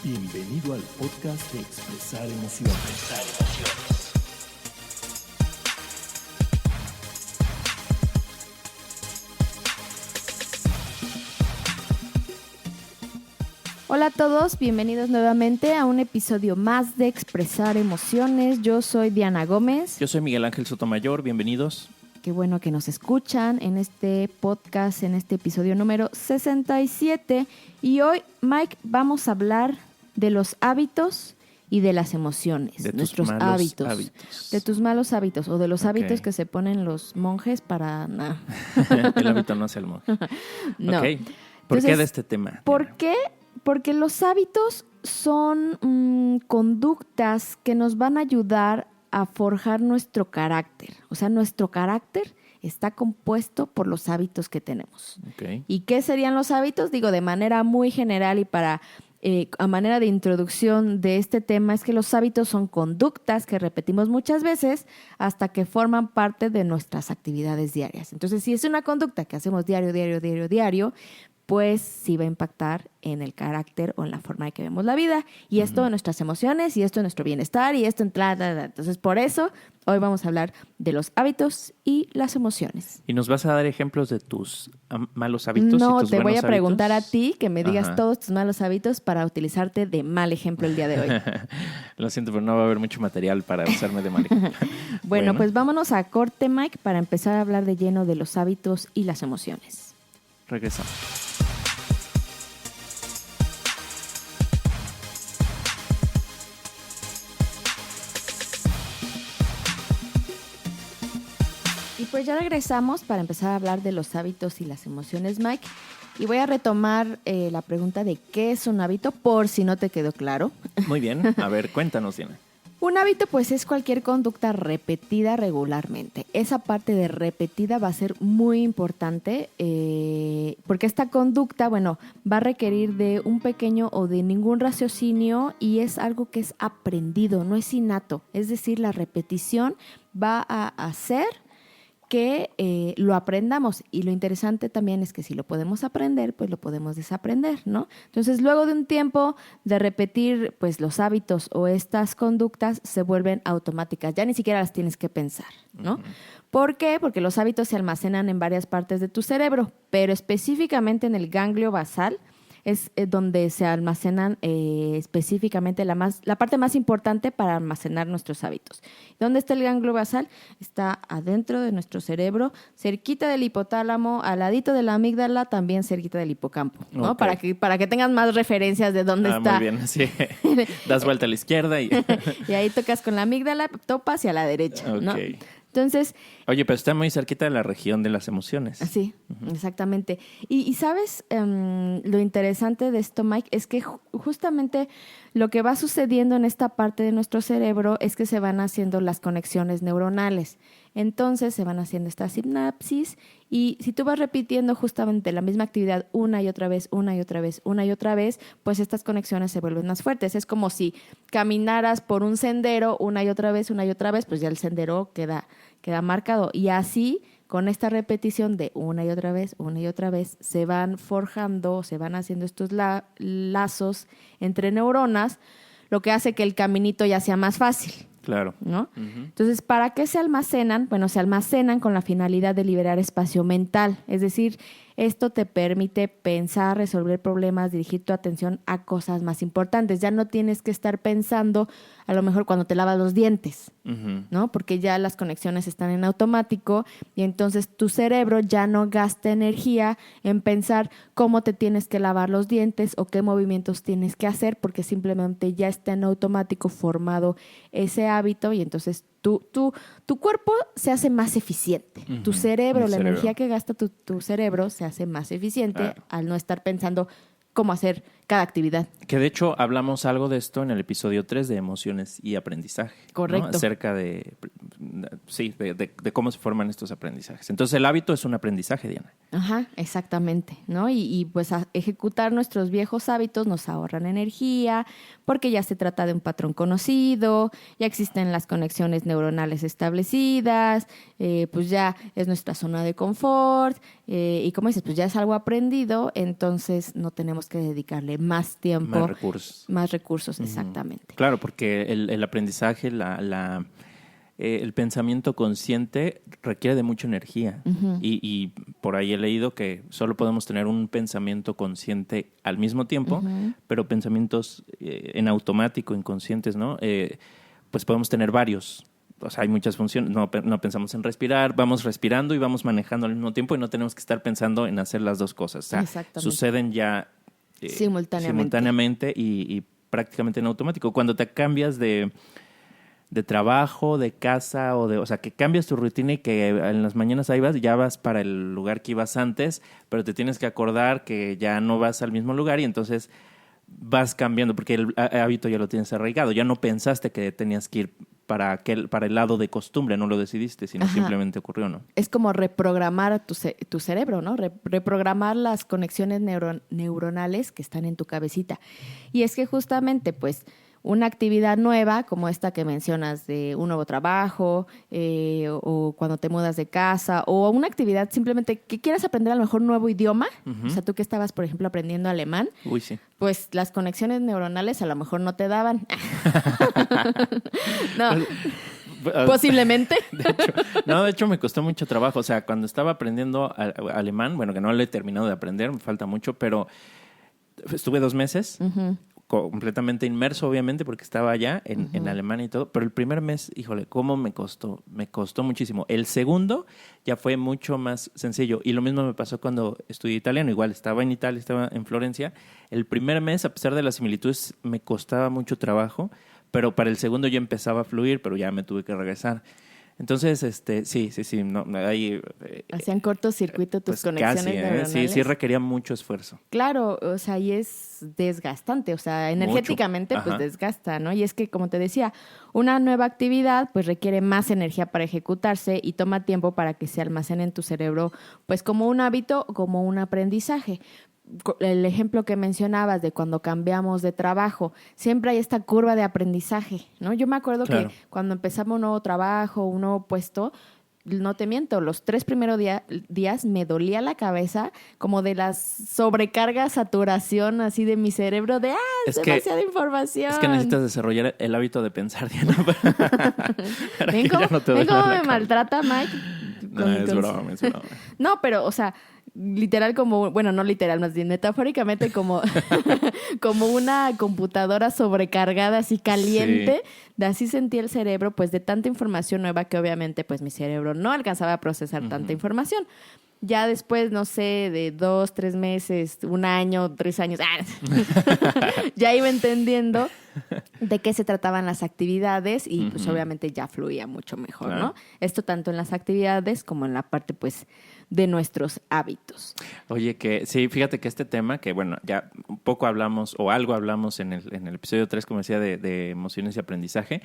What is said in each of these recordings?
Bienvenido al podcast de Expresar Emociones. Hola a todos, bienvenidos nuevamente a un episodio más de Expresar Emociones. Yo soy Diana Gómez. Yo soy Miguel Ángel Sotomayor, bienvenidos. Qué bueno que nos escuchan en este podcast, en este episodio número 67. Y hoy, Mike, vamos a hablar de los hábitos y de las emociones. De nuestros tus malos hábitos. De tus malos hábitos o de los hábitos que se ponen los monjes para... Nah. El hábito no es el monje. No. Okay. ¿Por qué de este tema? ¿Por qué? Porque los hábitos son conductas que nos van a ayudar a forjar nuestro carácter. O sea, nuestro carácter está compuesto por los hábitos que tenemos. Okay. ¿Y qué serían los hábitos? Digo, de manera muy general y a manera de introducción de este tema, es que los hábitos son conductas que repetimos muchas veces hasta que forman parte de nuestras actividades diarias. Entonces, si es una conducta que hacemos diario, pues sí va a impactar en el carácter o en la forma de que vemos la vida. Y esto en nuestras emociones, y esto en nuestro bienestar, y esto en... Entonces, por eso, hoy vamos a hablar de los hábitos y las emociones. ¿Y nos vas a dar ejemplos de tus malos hábitos? No, y tus te voy buenos a preguntar hábitos? a ti que me digas Ajá. todos tus malos hábitos para utilizarte de mal ejemplo el día de hoy. Lo siento, pero no va a haber mucho material para usarme de mal ejemplo. Bueno, pues vámonos a corte, Mike, para empezar a hablar de lleno de los hábitos y las emociones. Regresamos. Y pues ya regresamos para empezar a hablar de los hábitos y las emociones, Mike. Y voy a retomar la pregunta de qué es un hábito, por si no te quedó claro. Muy bien. A ver, cuéntanos, Diana. Un hábito, pues, es cualquier conducta repetida regularmente. Esa parte de repetida va a ser muy importante porque esta conducta, bueno, va a requerir de un pequeño o de ningún raciocinio y es algo que es aprendido, no es innato. Es decir, la repetición va a hacer que lo aprendamos. Y lo interesante también es que si lo podemos aprender, pues lo podemos desaprender, ¿no? Entonces, luego de un tiempo de repetir, pues los hábitos o estas conductas se vuelven automáticas. Ya ni siquiera las tienes que pensar, ¿no? Uh-huh. ¿Por qué? Porque los hábitos se almacenan en varias partes de tu cerebro, pero específicamente en el ganglio basal es donde se almacenan específicamente la parte más importante para almacenar nuestros hábitos. ¿Dónde está el ganglio basal? Está adentro de nuestro cerebro, cerquita del hipotálamo, al ladito de la amígdala, también cerquita del hipocampo, ¿no? Okay. Para que tengan más referencias de dónde está. Muy bien, sí. Das vuelta a la izquierda y... Y ahí tocas con la amígdala, topas hacia la derecha, ¿no? Okay. Entonces... Oye, pero está muy cerquita de la región de las emociones. Sí, exactamente. Y sabes, lo interesante de esto, Mike, es que justamente lo que va sucediendo en esta parte de nuestro cerebro es que se van haciendo las conexiones neuronales. Entonces se van haciendo estas sinapsis y si tú vas repitiendo justamente la misma actividad una y otra vez, pues estas conexiones se vuelven más fuertes. Es como si caminaras por un sendero una y otra vez, pues ya el sendero queda marcado. Y así, con esta repetición de una y otra vez, se van forjando, se van haciendo estos lazos entre neuronas, lo que hace que el caminito ya sea más fácil. Claro. ¿No? Uh-huh. Entonces, ¿para qué se almacenan? Bueno, se almacenan con la finalidad de liberar espacio mental. Es decir, esto te permite pensar, resolver problemas, dirigir tu atención a cosas más importantes. Ya no tienes que estar pensando a lo mejor cuando te lavas los dientes, Uh-huh. ¿no? Porque ya las conexiones están en automático y entonces tu cerebro ya no gasta energía en pensar cómo te tienes que lavar los dientes o qué movimientos tienes que hacer porque simplemente ya está en automático formado ese hábito y entonces tu cuerpo se hace más eficiente. Uh-huh. Tu cerebro, la energía que gasta tu cerebro se hace más eficiente al no estar pensando cómo hacer cada actividad. Que de hecho hablamos algo de esto en el episodio 3 de emociones y aprendizaje. Correcto. ¿No? Acerca de cómo se forman estos aprendizajes. Entonces el hábito es un aprendizaje, Diana. Ajá, exactamente, ¿no? Y pues ejecutar nuestros viejos hábitos nos ahorran energía porque ya se trata de un patrón conocido, ya existen las conexiones neuronales establecidas, pues ya es nuestra zona de confort y como dices, pues ya es algo aprendido, entonces no tenemos tenemos que dedicarle más tiempo. Más recursos. Más recursos, exactamente. Claro, porque el aprendizaje, el pensamiento consciente requiere de mucha energía. Y por ahí he leído que solo podemos tener un pensamiento consciente al mismo tiempo, pero pensamientos en automático, inconscientes, ¿no? Pues podemos tener varios. O sea, hay muchas funciones. No pensamos en respirar, vamos respirando y vamos manejando al mismo tiempo y no tenemos que estar pensando en hacer las dos cosas. O sea, suceden ya simultáneamente y prácticamente en automático. Cuando te cambias de trabajo, de casa, o sea, que cambias tu rutina y que en las mañanas ahí vas, ya vas para el lugar que ibas antes, pero te tienes que acordar que ya no vas al mismo lugar y entonces vas cambiando porque el hábito ya lo tienes arraigado. Ya no pensaste que tenías que ir para el lado de costumbre, no lo decidiste, sino simplemente ocurrió, ¿no? Es como reprogramar tu cerebro, ¿no? Reprogramar las conexiones neuronales que están en tu cabecita. Y es que justamente, pues, una actividad nueva, como esta que mencionas de un nuevo trabajo, o cuando te mudas de casa, o una actividad simplemente que quieras aprender a lo mejor un nuevo idioma, o sea, tú que estabas, por ejemplo, aprendiendo alemán, Uy, sí. pues las conexiones neuronales a lo mejor no te daban. No, posiblemente. De hecho, me costó mucho trabajo. O sea, cuando estaba aprendiendo alemán, bueno, que no lo he terminado de aprender, me falta mucho, pero estuve 2 meses completamente inmerso, obviamente, porque estaba allá en Alemania y todo. Pero el primer mes, híjole, cómo me costó. Me costó muchísimo. El segundo ya fue mucho más sencillo. Y lo mismo me pasó cuando estudié italiano. Igual estaba en Italia, estaba en Florencia. El primer mes, a pesar de las similitudes, me costaba mucho trabajo. Pero para el segundo ya empezaba a fluir, pero ya me tuve que regresar. Entonces, sí, no, ahí... Hacían cortocircuito tus pues conexiones casi, neuronales. Sí requería mucho esfuerzo. Claro, o sea, y es desgastante, o sea, energéticamente pues desgasta, ¿no? Y es que, como te decía, una nueva actividad pues requiere más energía para ejecutarse y toma tiempo para que se almacene en tu cerebro pues como un hábito, como un aprendizaje. El ejemplo que mencionabas de cuando cambiamos de trabajo, siempre hay esta curva de aprendizaje, ¿no? Yo me acuerdo que cuando empezamos un nuevo trabajo, un nuevo puesto, no te miento, los 3 primeros días me dolía la cabeza como de la sobrecarga, saturación así de mi cerebro de es demasiada información. Es que necesitas desarrollar el hábito de pensar, Diana, para ¿Ven que ya no te duele cómo la me cabeza. maltrata Mike? No, es broma. No, pero, o sea, literal como, bueno, no literal, más bien metafóricamente como, como una computadora sobrecargada, así caliente, de así sentía el cerebro, pues de tanta información nueva que obviamente pues mi cerebro no alcanzaba a procesar tanta información. Ya después, no sé, de 2, 3 meses, 1 año, 3 años, ya iba entendiendo de qué se trataban las actividades y pues obviamente ya fluía mucho mejor, claro, ¿no? Esto tanto en las actividades como en la parte pues de nuestros hábitos. Oye, que sí, fíjate que este tema, que bueno, ya un poco hablamos o algo hablamos en el episodio 3, como decía, de emociones y aprendizaje.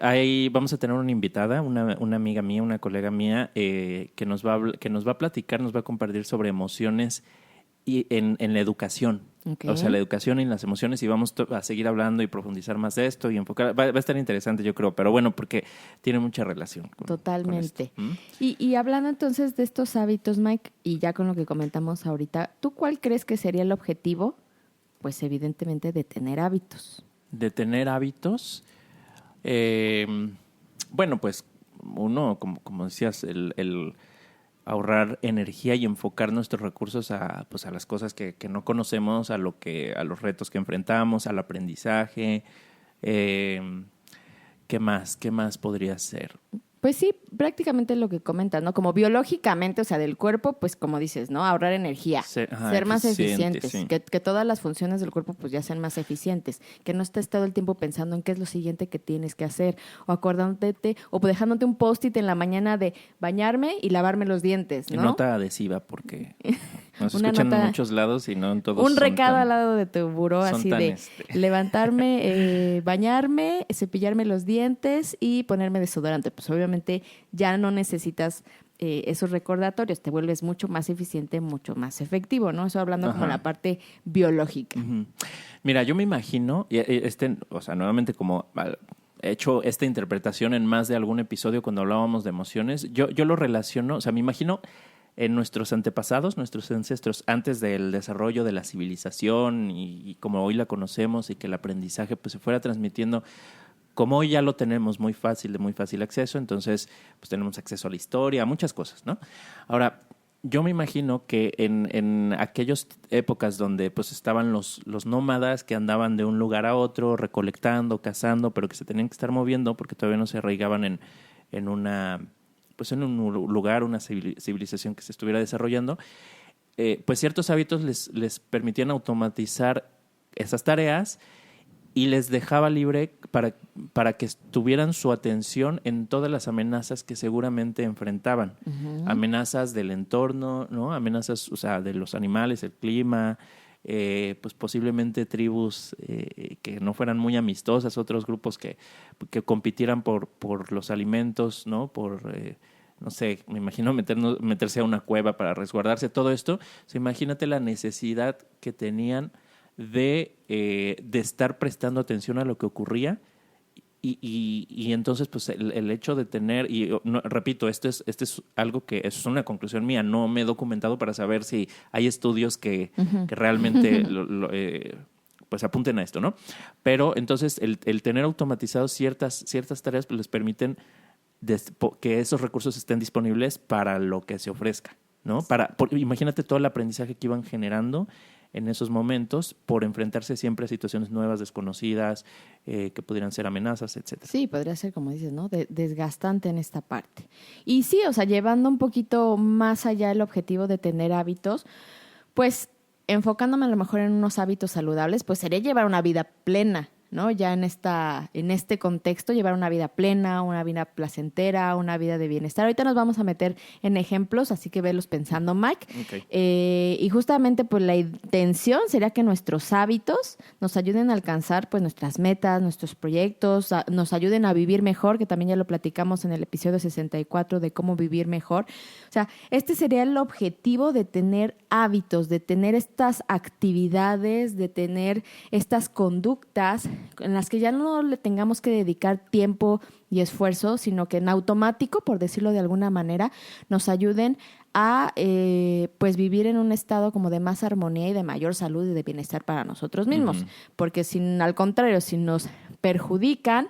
Ahí vamos a tener una invitada, una amiga mía, una colega mía, que nos va a platicar, nos va a compartir sobre emociones y en la educación. Okay. O sea, la educación y las emociones, y vamos a seguir hablando y profundizar más de esto y enfocar. Va a estar interesante, yo creo, pero bueno, porque tiene mucha relación totalmente. Con esto. Y hablando entonces de estos hábitos, Mike, y ya con lo que comentamos ahorita, ¿tú cuál crees que sería el objetivo? Pues evidentemente de tener hábitos. De tener hábitos, bueno, pues uno, como decías, el ahorrar energía y enfocar nuestros recursos a las cosas que no conocemos, a los retos que enfrentamos, al aprendizaje. ¿Qué más podría ser? Pues sí, prácticamente lo que comentas, ¿no? Como biológicamente, o sea, del cuerpo, pues como dices, ¿no? Ahorrar energía, ser más eficientes, sí. que todas las funciones del cuerpo pues ya sean más eficientes, que no estés todo el tiempo pensando en qué es lo siguiente que tienes que hacer, o acordándote, o dejándote un post-it en la mañana de bañarme y lavarme los dientes, ¿no? Nota adhesiva, porque nos escuchan en muchos lados y no en todos. Un recado al lado de tu buró, así de levantarme, bañarme, cepillarme los dientes y ponerme desodorante. Pues obviamente ya no necesitas esos recordatorios, te vuelves mucho más eficiente, mucho más efectivo, ¿no? Eso hablando como la parte biológica. Mira, yo me imagino, o sea, nuevamente como he hecho esta interpretación en más de algún episodio cuando hablábamos de emociones, yo lo relaciono, o sea, me imagino en nuestros antepasados, nuestros ancestros, antes del desarrollo de la civilización y como hoy la conocemos y que el aprendizaje pues se fuera transmitiendo, como hoy ya lo tenemos muy fácil, de muy fácil acceso, entonces pues tenemos acceso a la historia, a muchas cosas, ¿no? Ahora, yo me imagino que en aquellas épocas donde pues estaban los nómadas que andaban de un lugar a otro, recolectando, cazando, pero que se tenían que estar moviendo porque todavía no se arraigaban en un lugar, una civilización que se estuviera desarrollando, pues ciertos hábitos les permitían automatizar esas tareas y les dejaba libre para que tuvieran su atención en todas las amenazas que seguramente enfrentaban. Uh-huh. Amenazas del entorno, ¿no? Amenazas, o sea, de los animales, el clima, pues posiblemente tribus que no fueran muy amistosas, otros grupos que compitieran por los alimentos, ¿no? No sé, me imagino meterse a una cueva para resguardarse, todo esto. O sea, imagínate la necesidad que tenían de estar prestando atención a lo que ocurría y entonces pues el hecho de tener, y no, repito, esto es algo que es una conclusión mía, no me he documentado para saber si hay estudios que realmente pues apunten a esto, ¿no? Pero entonces el tener automatizados ciertas tareas pues les permiten que esos recursos estén disponibles para lo que se ofrezca, ¿no? Imagínate todo el aprendizaje que iban generando en esos momentos por enfrentarse siempre a situaciones nuevas, desconocidas, que pudieran ser amenazas, etcétera. Sí, podría ser, como dices, ¿no? Desgastante en esta parte. Y sí, o sea, llevando un poquito más allá el objetivo de tener hábitos, pues enfocándome a lo mejor en unos hábitos saludables, pues sería llevar una vida plena, ¿no? Ya en este contexto, llevar una vida plena, una vida placentera, una vida de bienestar. Ahorita nos vamos a meter en ejemplos, así que velos pensando, Mike. Okay. Y justamente pues la intención sería que nuestros hábitos nos ayuden a alcanzar pues nuestras metas, nuestros proyectos, nos ayuden a vivir mejor, que también ya lo platicamos en el episodio 64 de cómo vivir mejor. O sea, este sería el objetivo de tener hábitos, de tener estas actividades, de tener estas conductas en las que ya no le tengamos que dedicar tiempo y esfuerzo, sino que en automático, por decirlo de alguna manera, nos ayuden a pues vivir en un estado como de más armonía y de mayor salud y de bienestar para nosotros mismos. Uh-huh. Porque al contrario, si nos perjudican,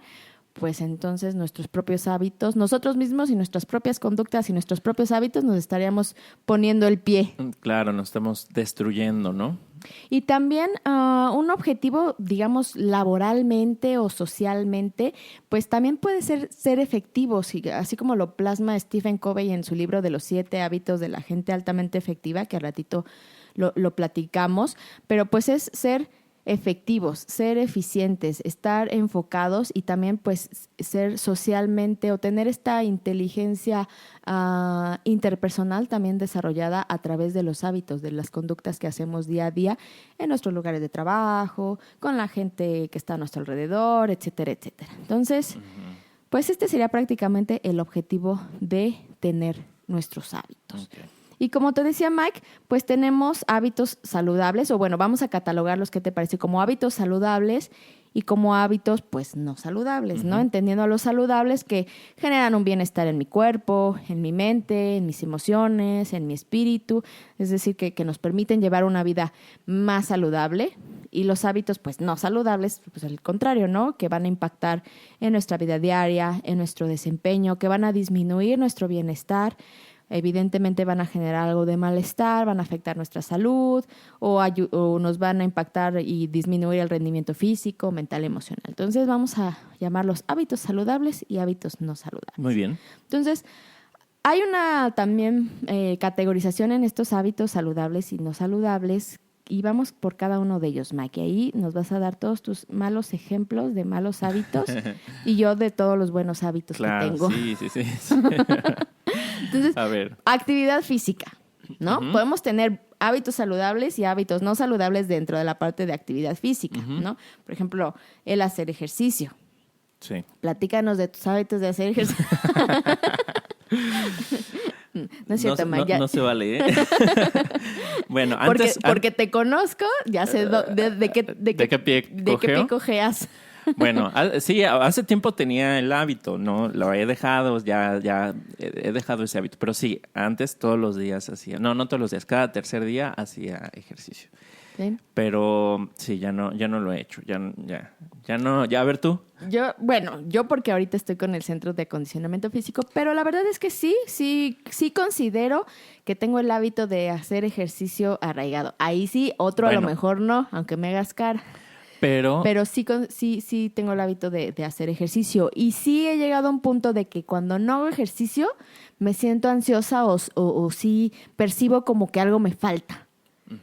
pues entonces nuestros propios hábitos, nosotros mismos y nuestras propias conductas y nuestros propios hábitos nos estaríamos poniendo el pie. Claro, nos estamos destruyendo, ¿no? Y también un objetivo, digamos, laboralmente o socialmente, pues también puede ser efectivo, así como lo plasma Stephen Covey en su libro de los 7 hábitos de la gente altamente efectiva, que al ratito lo platicamos, pero pues es ser efectivos, ser eficientes, estar enfocados y también pues ser socialmente o tener esta inteligencia interpersonal también desarrollada a través de los hábitos, de las conductas que hacemos día a día en nuestros lugares de trabajo, con la gente que está a nuestro alrededor, etcétera, etcétera. Entonces, pues este sería prácticamente el objetivo de tener nuestros hábitos. Okay. Y como te decía Mike, pues tenemos hábitos saludables, o bueno, vamos a catalogarlos, ¿qué te parece? Como hábitos saludables y como hábitos, pues, no saludables, ¿no? Entendiendo a los saludables que generan un bienestar en mi cuerpo, en mi mente, en mis emociones, en mi espíritu, es decir, que nos permiten llevar una vida más saludable. Y los hábitos, pues, no saludables, pues, al contrario, ¿no? Que van a impactar en nuestra vida diaria, en nuestro desempeño, que van a disminuir nuestro bienestar. Evidentemente van a generar algo de malestar, van a afectar nuestra salud o nos van a impactar y disminuir el rendimiento físico, mental, emocional. Entonces vamos a llamarlos hábitos saludables y hábitos no saludables. Muy bien. Entonces hay una también categorización en estos hábitos saludables y no saludables y vamos por cada uno de ellos, Mike. Y ahí nos vas a dar todos tus malos ejemplos de malos hábitos y yo de todos los buenos hábitos que tengo. Sí. Entonces, a ver. Actividad física, ¿no? Uh-huh. Podemos tener hábitos saludables y hábitos no saludables dentro de la parte de actividad física, uh-huh. ¿no? Por ejemplo, el hacer ejercicio. Sí. Platícanos de tus hábitos de hacer ejercicio. No es cierto, Mike. No se vale, ¿eh? Bueno, antes... Porque te conozco, ya sé de qué pie ¿De qué pie cojeas. Bueno, sí, hace tiempo tenía el hábito, ¿no? Lo he dejado, ya he dejado ese hábito. Pero sí, antes todos los días hacía, no todos los días, cada tercer día hacía ejercicio. ¿Sí? Pero sí, ya no lo he hecho. Ya no, a ver tú. Yo porque ahorita estoy con el centro de acondicionamiento físico, pero la verdad es que sí considero que tengo el hábito de hacer ejercicio arraigado. Ahí sí, otro a lo mejor no, aunque me hagas cara. Pero sí tengo el hábito de hacer ejercicio. Y sí he llegado a un punto de que cuando no hago ejercicio me siento ansiosa o sí percibo como que algo me falta.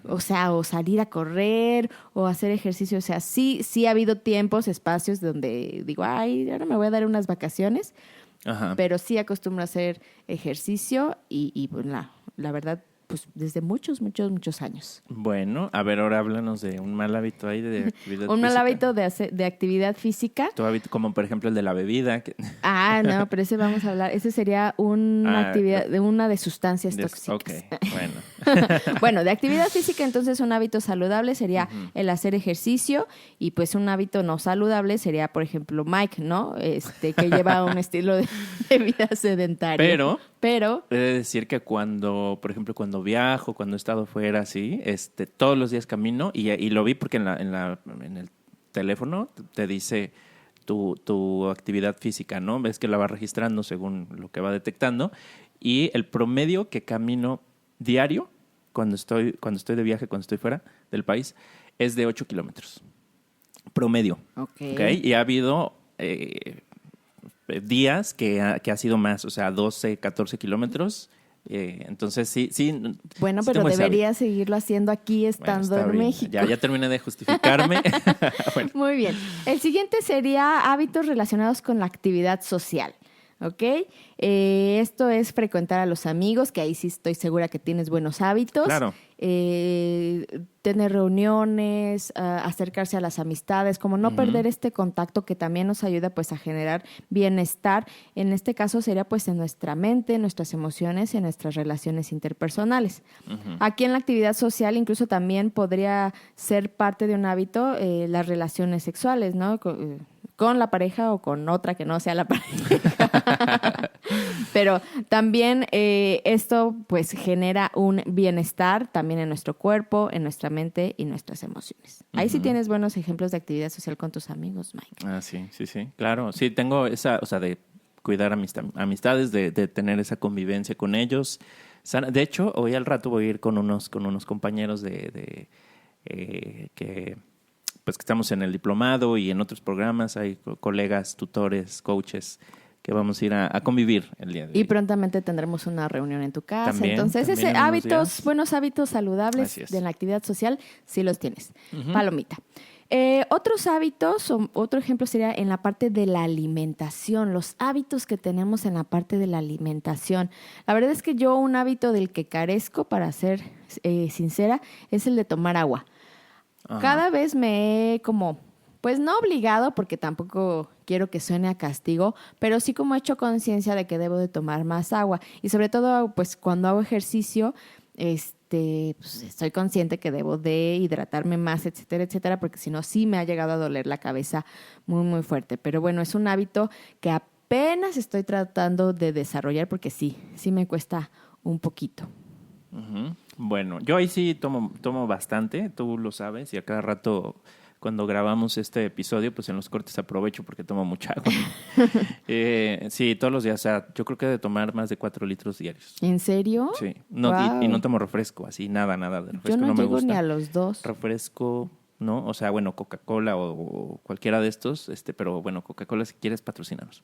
O sea, o salir a correr o hacer ejercicio. O sea, sí ha habido tiempos, espacios donde digo, ay, ahora me voy a dar unas vacaciones. Ajá. Pero sí acostumbro a hacer ejercicio y pues, la verdad, pues desde muchos años. Bueno, a ver, ahora háblanos de un mal hábito ahí de actividad física. Un mal hábito de actividad física. Tu hábito, como por ejemplo el de la bebida. No, pero ese vamos a hablar. Ese sería una actividad de una de sustancias tóxicas. Ok, bueno. Bueno, de actividad física, entonces un hábito saludable sería el hacer ejercicio y pues un hábito no saludable sería, por ejemplo, Mike, ¿no? Que lleva un estilo de vida sedentario. Pero he de decir que por ejemplo, cuando viajo, cuando he estado fuera así, todos los días camino y lo vi porque en el teléfono te dice tu actividad física, ¿no? Ves que la va registrando según lo que va detectando y el promedio que camino diario cuando estoy de viaje, cuando estoy fuera del país, es de 8 kilómetros. Promedio. Okay. Y ha habido días que ha sido más, o sea, 12, 14 kilómetros. Entonces, sí. Bueno, sí pero debería seguirlo haciendo aquí estando en México. Ya terminé de justificarme. Bueno. Muy bien. El siguiente sería hábitos relacionados con la actividad social. ¿Ok? Esto es frecuentar a los amigos, que ahí sí estoy segura que tienes buenos hábitos. Claro. Tener reuniones, acercarse a las amistades, como no perder este contacto que también nos ayuda pues a generar bienestar. En este caso sería pues en nuestra mente, en nuestras emociones, en nuestras relaciones interpersonales. Aquí en la actividad social incluso también podría ser parte de un hábito las relaciones sexuales, ¿no? Con la pareja o con otra que no sea la pareja. Pero también esto pues genera un bienestar también en nuestro cuerpo, en nuestra mente y nuestras emociones. Ahí sí tienes buenos ejemplos de actividad social con tus amigos, Mike. Ah, sí, claro. Sí, tengo esa, o sea, de cuidar amistades, de tener esa convivencia con ellos. De hecho, hoy al rato voy a ir con unos compañeros que estamos en el diplomado y en otros programas, hay colegas, tutores, coaches, que vamos a ir a convivir el día de hoy. Y prontamente tendremos una reunión en tu casa. También, entonces, buenos hábitos saludables de la actividad social, sí los tienes. Palomita. Otros hábitos, otro ejemplo sería en la parte de la alimentación, los hábitos que tenemos en la parte de la alimentación. La verdad es que yo un hábito del que carezco, para ser sincera, es el de tomar agua. Ajá. Cada vez me he pues no obligado, porque tampoco quiero que suene a castigo, pero sí como he hecho conciencia de que debo de tomar más agua. Y sobre todo, pues cuando hago ejercicio, pues estoy consciente que debo de hidratarme más, etcétera, etcétera, porque si no, sí me ha llegado a doler la cabeza muy, muy fuerte. Pero bueno, es un hábito que apenas estoy tratando de desarrollar, porque sí me cuesta un poquito. Bueno, yo ahí sí tomo bastante, tú lo sabes, y a cada rato cuando grabamos este episodio, pues en los cortes aprovecho porque tomo mucha agua. Sí, todos los días, o sea, yo creo que he de tomar más de 4 litros diarios. ¿En serio? Sí, y no tomo refresco, así, nada de refresco. Yo no me llego gusta. Ni a los 2. Refresco, ¿no? O sea, bueno, Coca-Cola o cualquiera de estos, pero bueno, Coca-Cola si quieres patrocinaros.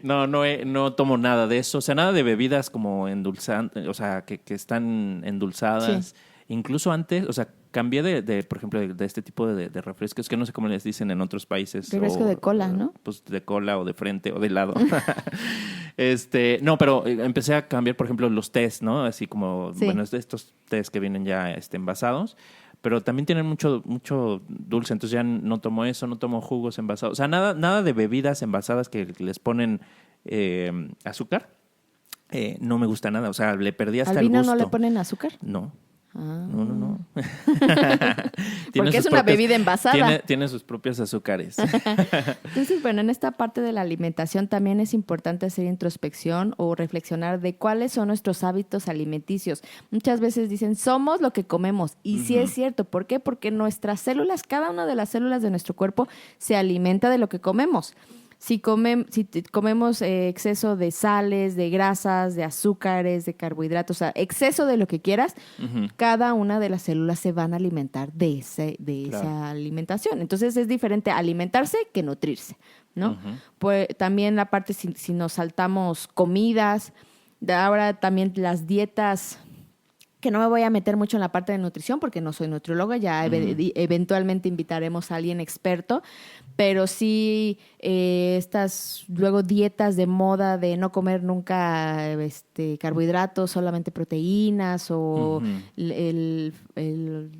No tomo nada de eso, o sea, nada de bebidas como endulzantes, o sea, que están endulzadas. Sí. Incluso antes, o sea, cambié por ejemplo, de este tipo de refrescos, que no sé cómo les dicen en otros países. Refresco de cola, ¿no? Pues de cola o de frente o de lado. No, pero empecé a cambiar, por ejemplo, los tés, ¿no? Así como, bueno, es de estos tés que vienen ya envasados, pero también tienen mucho dulce, entonces ya no tomo eso, no tomo jugos envasados. O sea, nada de bebidas envasadas que les ponen azúcar. No me gusta nada, o sea, le perdí hasta el gusto. ¿Al vino no le ponen azúcar? No. No. Porque es una bebida envasada. Tiene sus propios azúcares. Entonces, bueno, en esta parte de la alimentación también es importante hacer introspección o reflexionar de cuáles son nuestros hábitos alimenticios. Muchas veces dicen, somos lo que comemos. Y sí es cierto. ¿Por qué? Porque nuestras células, cada una de las células de nuestro cuerpo se alimenta de lo que comemos. Si comemos exceso de sales, de grasas, de azúcares, de carbohidratos, o sea, exceso de lo que quieras, cada una de las células se van a alimentar de esa alimentación. Entonces es diferente alimentarse que nutrirse, ¿no? Pues también la parte, si nos saltamos comidas, ahora también las dietas, que no me voy a meter mucho en la parte de nutrición porque no soy nutrióloga, ya eventualmente invitaremos a alguien experto, pero sí estas luego dietas de moda de no comer nunca carbohidratos, solamente proteínas o el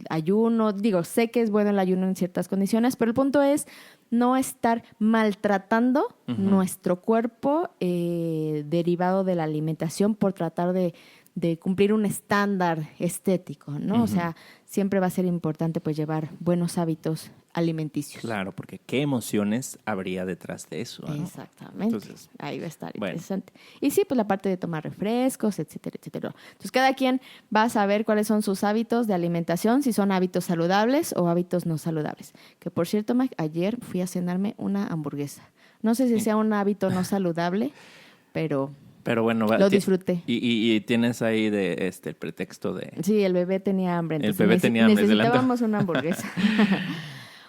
ayuno. Digo, sé que es bueno el ayuno en ciertas condiciones, pero el punto es no estar maltratando nuestro cuerpo derivado de la alimentación por tratar de cumplir un estándar estético, ¿no? O sea, siempre va a ser importante pues llevar buenos hábitos alimenticios. Claro, porque ¿qué emociones habría detrás de eso? ¿No? Exactamente. Entonces, ahí va a estar interesante. Y sí, pues la parte de tomar refrescos, etcétera, etcétera. Entonces, cada quien va a saber cuáles son sus hábitos de alimentación, si son hábitos saludables o hábitos no saludables. Que por cierto, Mike, ayer fui a cenarme una hamburguesa. No sé si sea un hábito no saludable, pero bueno, lo disfruté. Y tienes ahí el pretexto de... Sí, el bebé tenía hambre. El bebé tenía hambre. Necesitábamos una hamburguesa.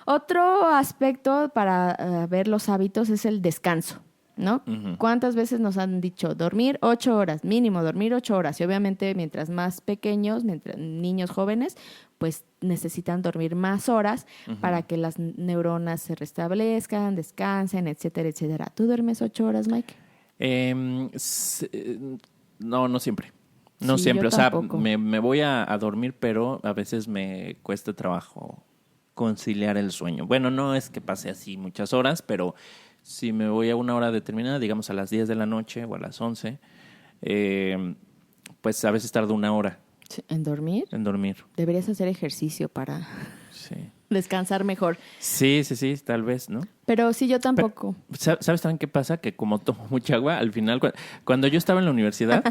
Otro aspecto para ver los hábitos es el descanso, ¿no? ¿Cuántas veces nos han dicho dormir 8 horas, mínimo dormir 8 horas? Y obviamente mientras más pequeños, mientras niños jóvenes, pues necesitan dormir más horas para que las neuronas se restablezcan, descansen, etcétera, etcétera. ¿Tú duermes 8 horas, Mike? No siempre. No Sí, siempre. yo O sea, tampoco. me voy a dormir, pero a veces me cuesta trabajo conciliar el sueño. Bueno, no es que pase así muchas horas, pero si me voy a una hora determinada, digamos a las 10 de la noche o a las 11, pues a veces tardo una hora ¿En dormir? en dormir. Deberías hacer ejercicio para Sí. descansar mejor. Sí, tal vez, ¿no? Pero sí, yo tampoco. ¿Sabes también qué pasa? Que como tomo mucha agua, al final, cuando yo estaba en la universidad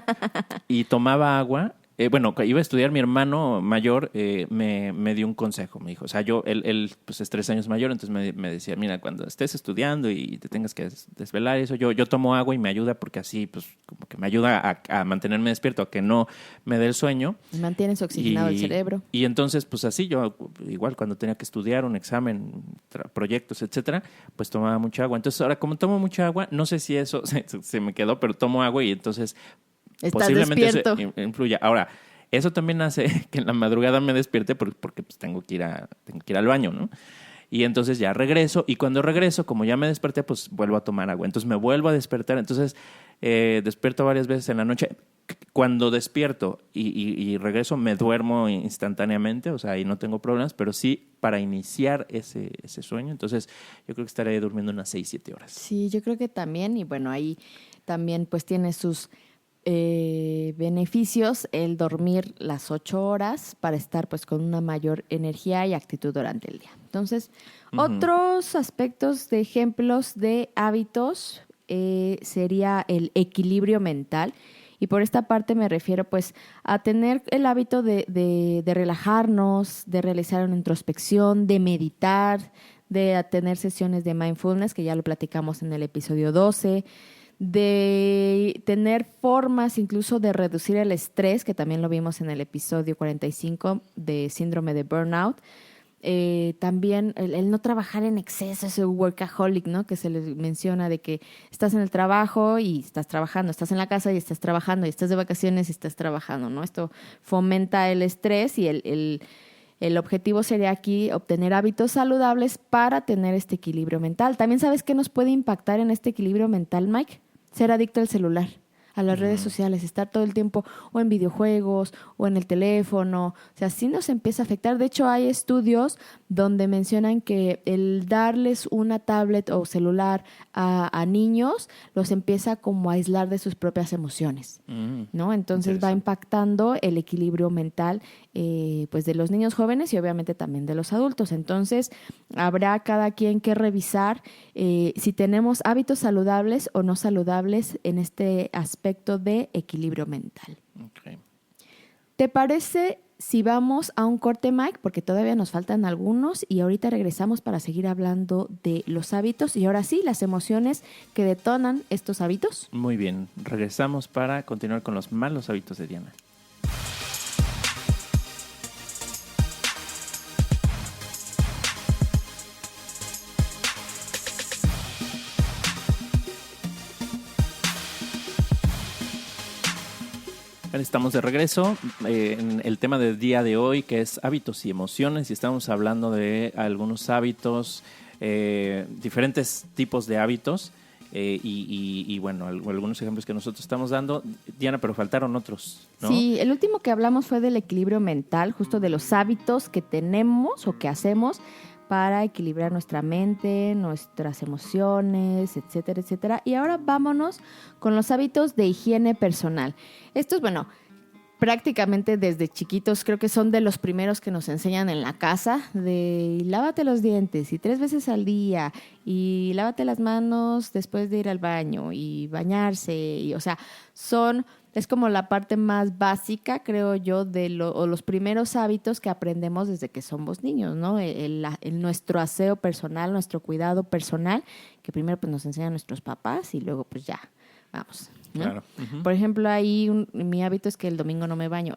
y tomaba agua, iba a estudiar, mi hermano mayor me dio un consejo, me dijo, o sea, él pues es 3 años mayor, entonces me decía, mira, cuando estés estudiando y te tengas que desvelar eso, yo tomo agua y me ayuda porque así, pues, como que me ayuda a mantenerme despierto, a que no me dé el sueño. Mantienes oxigenado el cerebro. Y entonces, pues así, yo igual cuando tenía que estudiar un examen, proyectos, etcétera, pues tomaba mucha agua. Entonces, ahora, como tomo mucha agua, no sé si eso se me quedó, pero tomo agua y entonces Estás posiblemente despierto. eso influya. Ahora, eso también hace que en la madrugada me despierte porque pues, tengo que ir al baño, ¿no? Y entonces ya regreso, y cuando regreso, como ya me desperté, pues vuelvo a tomar agua. Entonces me vuelvo a despertar. Entonces despierto varias veces en la noche. Cuando despierto y regreso, me duermo instantáneamente, o sea, ahí no tengo problemas, pero sí para iniciar ese sueño. Entonces yo creo que estaré durmiendo unas 6-7 horas. Sí, yo creo que también, y bueno, ahí también pues tiene sus beneficios el dormir las 8 horas para estar pues con una mayor energía y actitud durante el día. Entonces, otros aspectos de ejemplos de hábitos sería el equilibrio mental. Y por esta parte me refiero pues a tener el hábito de relajarnos, de realizar una introspección, de meditar, de tener sesiones de mindfulness, que ya lo platicamos en el episodio 12, de tener formas incluso de reducir el estrés, que también lo vimos en el episodio 45 de síndrome de burnout. También el no trabajar en exceso, ese workaholic, ¿no? Que se les menciona de que estás en el trabajo y estás trabajando, estás en la casa y estás trabajando, y estás de vacaciones y estás trabajando, ¿no? Esto fomenta el estrés y el objetivo sería aquí obtener hábitos saludables para tener este equilibrio mental. También, ¿sabes qué nos puede impactar en este equilibrio mental, Mike? Ser adicto al celular. a las redes sociales, estar todo el tiempo o en videojuegos o en el teléfono. O sea, sí nos empieza a afectar. De hecho, hay estudios donde mencionan que el darles una tablet o celular a niños los empieza como a aislar de sus propias emociones, ¿no? Entonces va impactando el equilibrio mental pues de los niños jóvenes y obviamente también de los adultos. Entonces habrá cada quien que revisar si tenemos hábitos saludables o no saludables en este aspecto de equilibrio mental. Okay. ¿Te parece si vamos a un corte, Mike? Porque todavía nos faltan algunos y ahorita regresamos para seguir hablando de los hábitos y ahora sí, las emociones que detonan estos hábitos. Muy bien, regresamos para continuar con los malos hábitos de Diana. Estamos de regreso en el tema del día de hoy, que es hábitos y emociones, y estamos hablando de algunos hábitos, diferentes tipos de hábitos, y bueno, algunos ejemplos que nosotros estamos dando, Diana, pero faltaron otros, ¿no? Sí, el último que hablamos fue del equilibrio mental, justo de los hábitos que tenemos o que hacemos para equilibrar nuestra mente, nuestras emociones, etcétera, etcétera. Y ahora vámonos con los hábitos de higiene personal. Estos, bueno, prácticamente desde chiquitos creo que son de los primeros que nos enseñan en la casa, de lávate los dientes y 3 veces al día y lávate las manos después de ir al baño y bañarse. Y, o sea, es como la parte más básica, creo yo, o los primeros hábitos que aprendemos desde que somos niños, ¿no? Nuestro aseo personal, nuestro cuidado personal, que primero pues nos enseñan nuestros papás y luego pues ya, vamos, ¿no? Claro. Uh-huh. Por ejemplo, ahí mi hábito es que el domingo no me baño.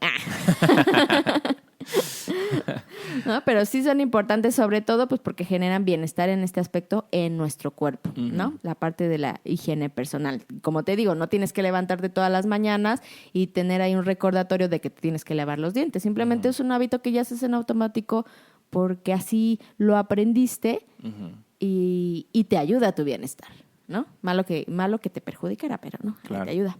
¿No? Pero sí son importantes, sobre todo pues porque generan bienestar en este aspecto en nuestro cuerpo, ¿no? La parte de la higiene personal. Como te digo, no tienes que levantarte todas las mañanas y tener ahí un recordatorio de que te tienes que lavar los dientes. Simplemente es un hábito que ya haces en automático porque así lo aprendiste y te ayuda a tu bienestar, ¿no? Malo que te perjudicará, pero no, claro. Te ayuda.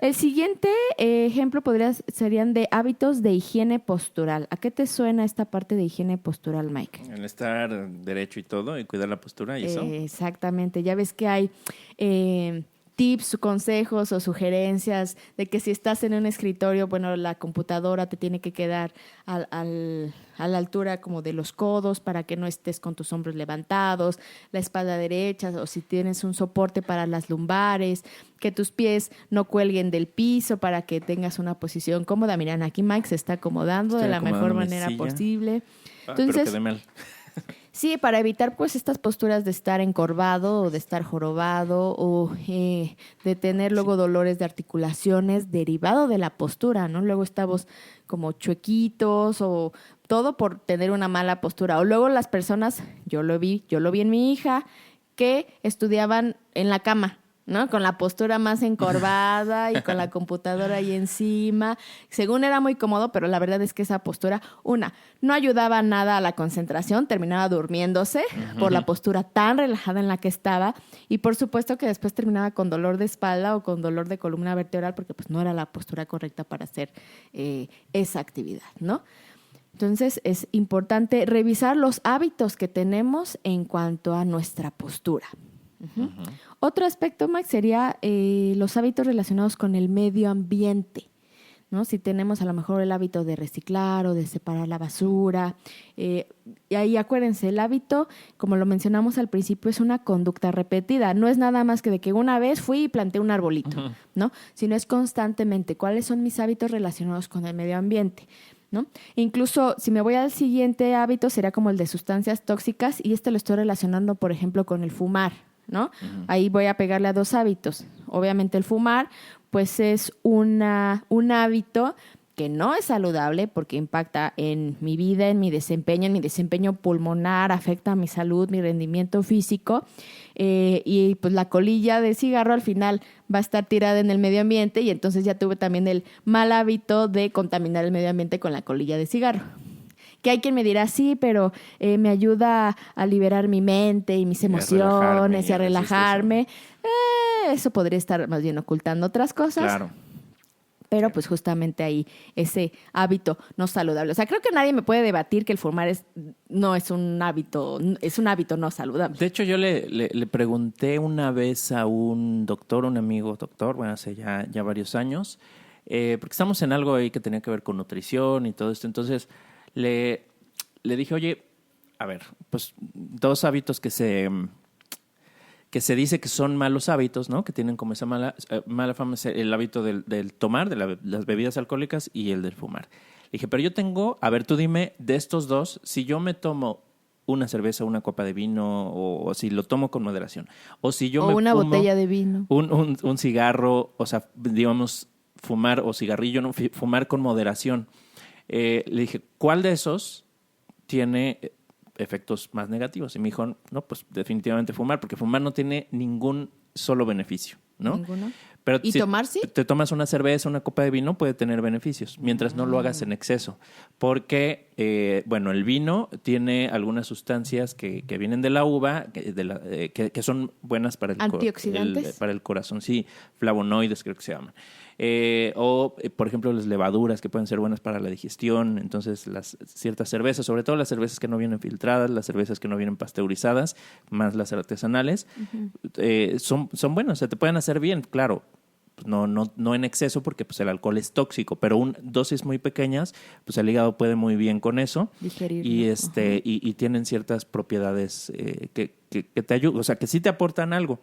El siguiente ejemplo serían de hábitos de higiene postural. ¿A qué te suena esta parte de higiene postural, Mike? El estar derecho y todo, y cuidar la postura y eso. Exactamente. Ya ves que hay tips, consejos o sugerencias de que si estás en un escritorio, bueno, la computadora te tiene que quedar a la altura como de los codos para que no estés con tus hombros levantados, la espalda derecha, o si tienes un soporte para las lumbares, que tus pies no cuelguen del piso para que tengas una posición cómoda. Miren, aquí Mike se está acomodando de la mejor manera posible. Entonces, pero quedé mal. Sí, para evitar pues estas posturas de estar encorvado o de estar jorobado o de tener luego dolores de articulaciones derivado de la postura, ¿no? Luego estamos como chuequitos o todo por tener una mala postura. O luego las personas, yo lo vi en mi hija, que estudiaban en la cama, ¿no? Con la postura más encorvada y con la computadora ahí encima. Según era muy cómodo, pero la verdad es que esa postura, no ayudaba nada a la concentración, terminaba durmiéndose por la postura tan relajada en la que estaba y por supuesto que después terminaba con dolor de espalda o con dolor de columna vertebral porque pues no era la postura correcta para hacer esa actividad, ¿no? Entonces es importante revisar los hábitos que tenemos en cuanto a nuestra postura. Otro aspecto, Max, sería los hábitos relacionados con el medio ambiente, ¿no? Si tenemos a lo mejor el hábito de reciclar o de separar la basura. Y ahí acuérdense, el hábito, como lo mencionamos al principio, es una conducta repetida. No es nada más que de que una vez fui y planté un arbolito, ¿no? Sino es constantemente. ¿Cuáles son mis hábitos relacionados con el medio ambiente? ¿No? Incluso si me voy al siguiente hábito sería como el de sustancias tóxicas y lo estoy relacionando, por ejemplo, con el fumar, ¿no? Ahí voy a pegarle a 2 hábitos. Obviamente el fumar, pues es un hábito que no es saludable porque impacta en mi vida, en mi desempeño pulmonar, afecta a mi salud, mi rendimiento físico y pues la colilla de cigarro al final va a estar tirada en el medio ambiente y entonces ya tuve también el mal hábito de contaminar el medio ambiente con la colilla de cigarro. Que hay quien me dirá, sí, pero me ayuda a liberar mi mente y mis emociones y a relajarme. eso podría estar más bien ocultando otras cosas. Claro. Pero pues justamente ahí ese hábito no saludable. O sea, creo que nadie me puede debatir que el fumar no es un hábito no saludable. De hecho, yo le pregunté una vez a un doctor, un amigo doctor, bueno, hace ya varios años, porque estamos en algo ahí que tenía que ver con nutrición y todo esto. Entonces, le dije, oye, a ver, pues 2 hábitos que se dice que son malos hábitos, ¿no? Que tienen como esa mala fama, es el hábito del tomar, de las bebidas alcohólicas y el del fumar. Le dije, pero yo tengo, a ver, tú dime, de estos 2, si yo me tomo una cerveza, una copa de vino, o si lo tomo con moderación, o si yo o me una fumo botella de vino. un cigarro, o sea, digamos, fumar o cigarrillo, ¿no? Fumar con moderación. Le dije, ¿cuál de esos tiene efectos más negativos? Y me dijo, no, pues definitivamente fumar, porque fumar no tiene ningún solo beneficio, ¿no? Ninguno. Pero ¿Y si tomar sí? te tomas una cerveza, una copa de vino, puede tener beneficios, mientras no lo hagas en exceso. Porque, bueno, el vino tiene algunas sustancias que vienen de la uva, que son buenas para ¿Antioxidantes? para el corazón, sí, flavonoides creo que se llaman. Por ejemplo, las levaduras que pueden ser buenas para la digestión. Entonces, ciertas cervezas, sobre todo las cervezas que no vienen filtradas, las cervezas que no vienen pasteurizadas, más las artesanales, son buenas, o sea, te pueden hacer bien, claro. No en exceso, porque pues el alcohol es tóxico, pero dosis muy pequeñas, pues el hígado puede muy bien con eso. Digerirlo. Y tienen ciertas propiedades que te ayudan, o sea, que sí te aportan algo.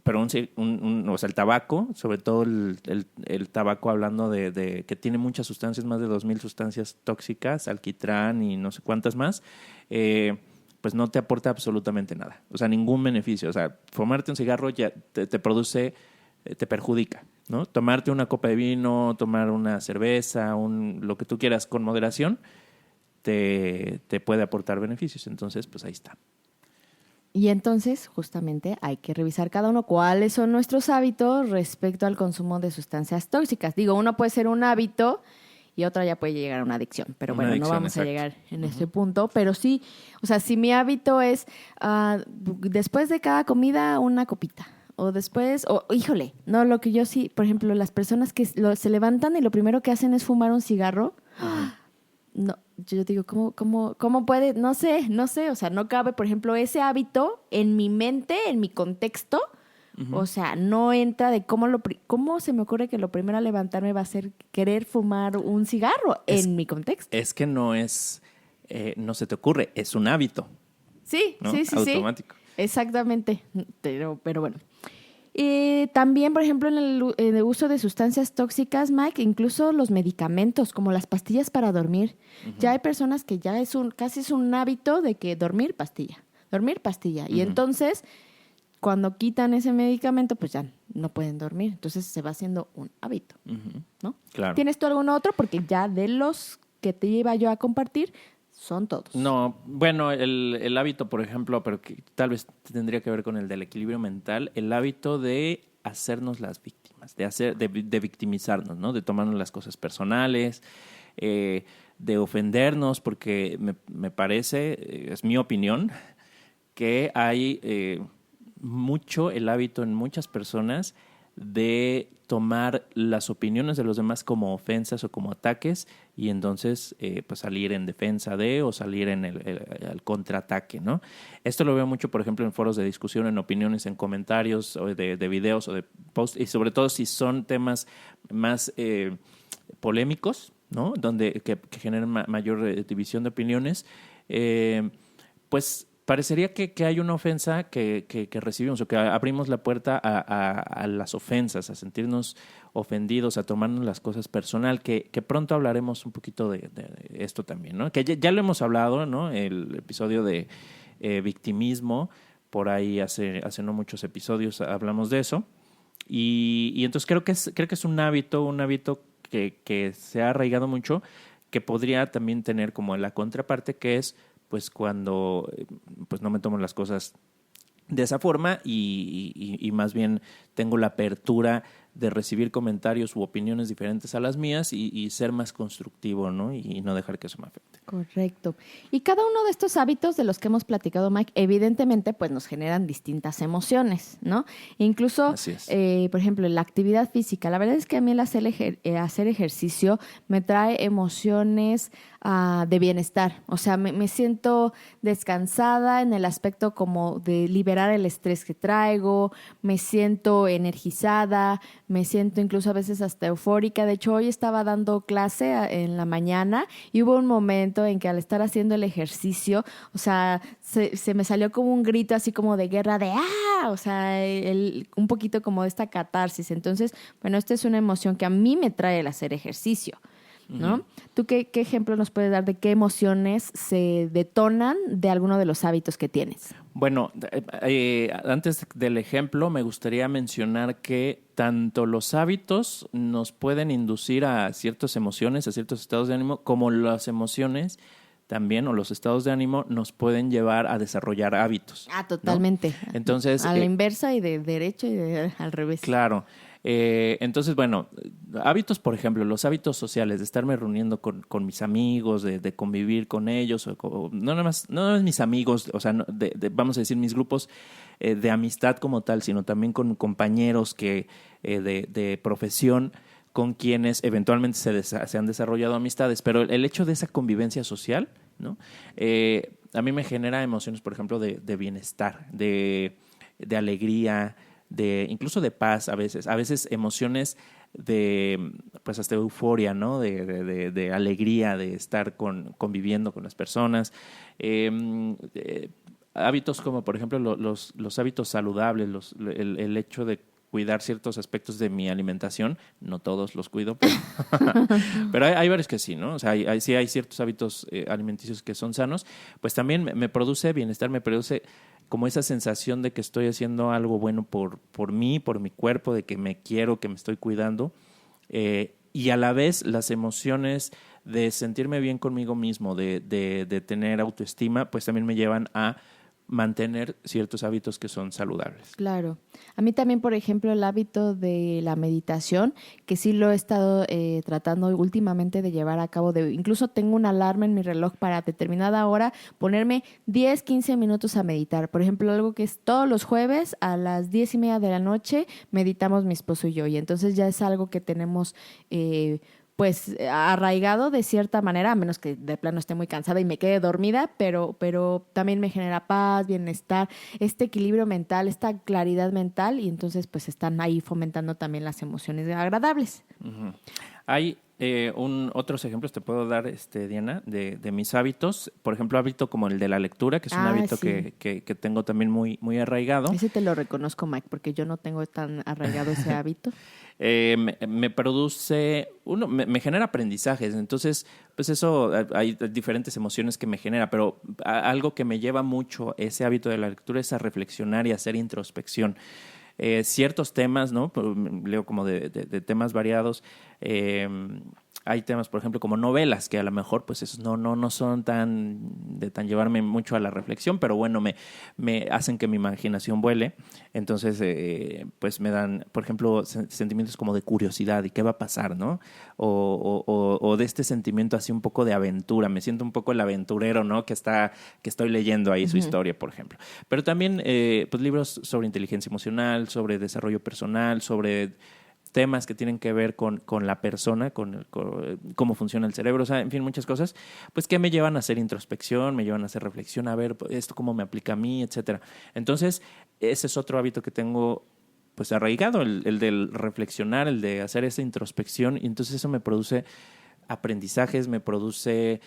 Pero o sea, el tabaco, sobre todo el tabaco, hablando de que tiene muchas sustancias, más de 2,000 sustancias tóxicas, alquitrán y no sé cuántas más, pues no te aporta absolutamente nada. O sea, ningún beneficio. O sea, fumarte un cigarro ya te produce, te perjudica, ¿no? Tomarte una copa de vino, tomar una cerveza, lo que tú quieras con moderación, te puede aportar beneficios. Entonces, pues ahí está. Y entonces, justamente, hay que revisar cada uno cuáles son nuestros hábitos respecto al consumo de sustancias tóxicas. Digo, uno puede ser un hábito y otra ya puede llegar a una adicción. Pero bueno, no vamos a llegar en ese punto. Pero sí, o sea, si mi hábito es después de cada comida una copita. O después, híjole, no, lo que yo sí, por ejemplo, las personas que se levantan y lo primero que hacen es fumar un cigarro. No, yo digo, ¿cómo puede? No sé, o sea, no cabe, por ejemplo, ese hábito en mi mente, en mi contexto, o sea, no entra de cómo se me ocurre que lo primero a levantarme va a ser querer fumar un cigarro en mi contexto. Es que no se te ocurre, es un hábito. Sí, ¿no? sí. Automático. Exactamente, pero bueno. También, por ejemplo, en el uso de sustancias tóxicas, Mike, incluso los medicamentos, como las pastillas para dormir. Ya hay personas que ya casi es un hábito de que dormir, pastilla. Y entonces, cuando quitan ese medicamento, pues ya no pueden dormir. Entonces se va haciendo un hábito, ¿no? Claro. ¿Tienes tú algún otro? Porque ya de los que te iba yo a compartir, son todos. No, bueno, el hábito, por ejemplo, pero que tal vez tendría que ver con el del equilibrio mental, el hábito de hacernos las víctimas, de victimizarnos, ¿no? De tomarnos las cosas personales, de ofendernos, porque me parece, es mi opinión, que hay mucho el hábito en muchas personas de tomar las opiniones de los demás como ofensas o como ataques y entonces pues salir en defensa o salir en el contraataque, ¿no? Esto lo veo mucho, por ejemplo, en foros de discusión, en opiniones, en comentarios o de videos o de posts, y sobre todo si son temas más polémicos, ¿no? Que generan mayor división de opiniones, pues parecería que hay una ofensa que recibimos o que abrimos la puerta a las ofensas, a sentirnos ofendidos, a tomarnos las cosas personal, que pronto hablaremos un poquito de esto también, ¿no? Que ya lo hemos hablado, ¿no? El episodio de victimismo, por ahí hace no muchos episodios hablamos de eso. Y entonces creo que es un hábito que se ha arraigado mucho, que podría también tener como la contraparte, que es pues cuando pues no me tomo las cosas de esa forma y más bien tengo la apertura de recibir comentarios u opiniones diferentes a las mías y ser más constructivo, ¿no? Y no dejar que eso me afecte. Correcto. Y cada uno de estos hábitos de los que hemos platicado, Mike, evidentemente, pues nos generan distintas emociones, ¿no? Incluso, Así es. por ejemplo, la actividad física. La verdad es que a mí el hacer ejercicio me trae emociones de bienestar. O sea, me siento descansada en el aspecto como de liberar el estrés que traigo, me siento energizada, me siento incluso a veces hasta eufórica. De hecho, hoy estaba dando clase en la mañana y hubo un momento en que al estar haciendo el ejercicio, o sea, se me salió como un grito así como de guerra de ¡ah! O sea, un poquito como de esta catarsis. Entonces, bueno, esta es una emoción que a mí me trae el hacer ejercicio, ¿no? Uh-huh. ¿Tú qué ejemplo nos puedes dar de qué emociones se detonan de alguno de los hábitos que tienes? Bueno, antes del ejemplo me gustaría mencionar que tanto los hábitos nos pueden inducir a ciertas emociones, a ciertos estados de ánimo, como las emociones también o los estados de ánimo nos pueden llevar a desarrollar hábitos. Ah, totalmente. ¿No? Entonces, a la inversa y de derecho y al revés. Claro. Entonces, bueno, hábitos, por ejemplo, los hábitos sociales, de estarme reuniendo con mis amigos, de convivir con ellos, no nada más mis amigos, o sea, vamos a decir mis grupos de amistad como tal, sino también con compañeros de profesión con quienes eventualmente se han desarrollado amistades, pero el hecho de esa convivencia social, ¿no? A mí me genera emociones, por ejemplo, de bienestar, de alegría, incluso de paz a veces emociones de, pues hasta euforia, ¿no? De alegría, de estar conviviendo con las personas. Hábitos como, por ejemplo, los hábitos saludables, el hecho de cuidar ciertos aspectos de mi alimentación, no todos los cuido, pero hay varios que sí, ¿no? O sea, hay ciertos hábitos alimenticios que son sanos, pues también me produce bienestar, me produce como esa sensación de que estoy haciendo algo bueno por mí, por mi cuerpo, de que me quiero, que me estoy cuidando, y a la vez las emociones de sentirme bien conmigo mismo, de tener autoestima, pues también me llevan a mantener ciertos hábitos que son saludables. Claro. A mí también, por ejemplo, el hábito de la meditación, que sí lo he estado tratando últimamente de llevar a cabo. Incluso tengo una alarma en mi reloj para determinada hora ponerme 10, 15 minutos a meditar. Por ejemplo, algo que es todos los jueves a las 10:30 de la noche meditamos mi esposo y yo. Y entonces ya es algo que tenemos pues arraigado de cierta manera, a menos que de plano esté muy cansada y me quede dormida, pero también me genera paz, bienestar, este equilibrio mental, esta claridad mental, y entonces pues están ahí fomentando también las emociones agradables. Uh-huh. Hay otros ejemplos te puedo dar, Diana, de mis hábitos. Por ejemplo, hábito como el de la lectura, que es un hábito sí. que tengo también muy, muy arraigado. Ese te lo reconozco, Mike, porque yo no tengo tan arraigado ese hábito. Me produce, me genera aprendizajes, entonces pues eso, hay diferentes emociones que me genera, pero algo que me lleva mucho ese hábito de la lectura es a reflexionar y a hacer introspección. Ciertos temas, ¿no? Leo como de temas variados. Hay temas, por ejemplo, como novelas, que a lo mejor pues esos no son tan llevarme mucho a la reflexión, pero bueno, me hacen que mi imaginación vuele. Entonces, pues me dan, por ejemplo, sentimientos como de curiosidad y qué va a pasar, ¿no? O de este sentimiento así un poco de aventura. Me siento un poco el aventurero, ¿no? Que estoy leyendo ahí su historia, por ejemplo. Pero también, pues libros sobre inteligencia emocional, sobre desarrollo personal, sobre temas que tienen que ver con la persona, con cómo funciona el cerebro, o sea, en fin, muchas cosas, pues que me llevan a hacer introspección, me llevan a hacer reflexión, a ver esto cómo me aplica a mí, etcétera. Entonces, ese es otro hábito que tengo pues arraigado, el del reflexionar, el de hacer esa introspección, y entonces eso me produce aprendizajes, me produce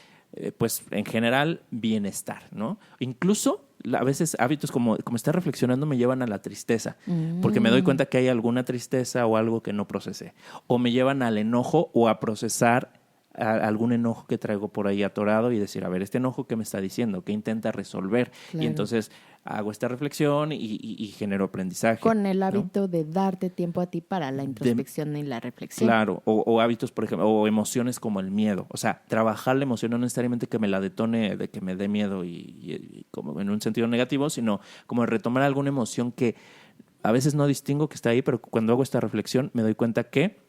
pues en general bienestar, ¿no? Incluso a veces hábitos como estar reflexionando me llevan a la tristeza, porque me doy cuenta que hay alguna tristeza o algo que no procesé, o me llevan al enojo o a procesar algún enojo que traigo por ahí atorado y decir, a ver, este enojo, ¿qué me está diciendo? ¿Qué intenta resolver? Claro. Y entonces hago esta reflexión y genero aprendizaje. Con el hábito, ¿no?, de darte tiempo a ti para la introspección y la reflexión. Claro, o hábitos, por ejemplo, o emociones como el miedo. O sea, trabajar la emoción no necesariamente que me la detone, de que me dé miedo y como en un sentido negativo, sino como retomar alguna emoción que a veces no distingo que está ahí, pero cuando hago esta reflexión me doy cuenta que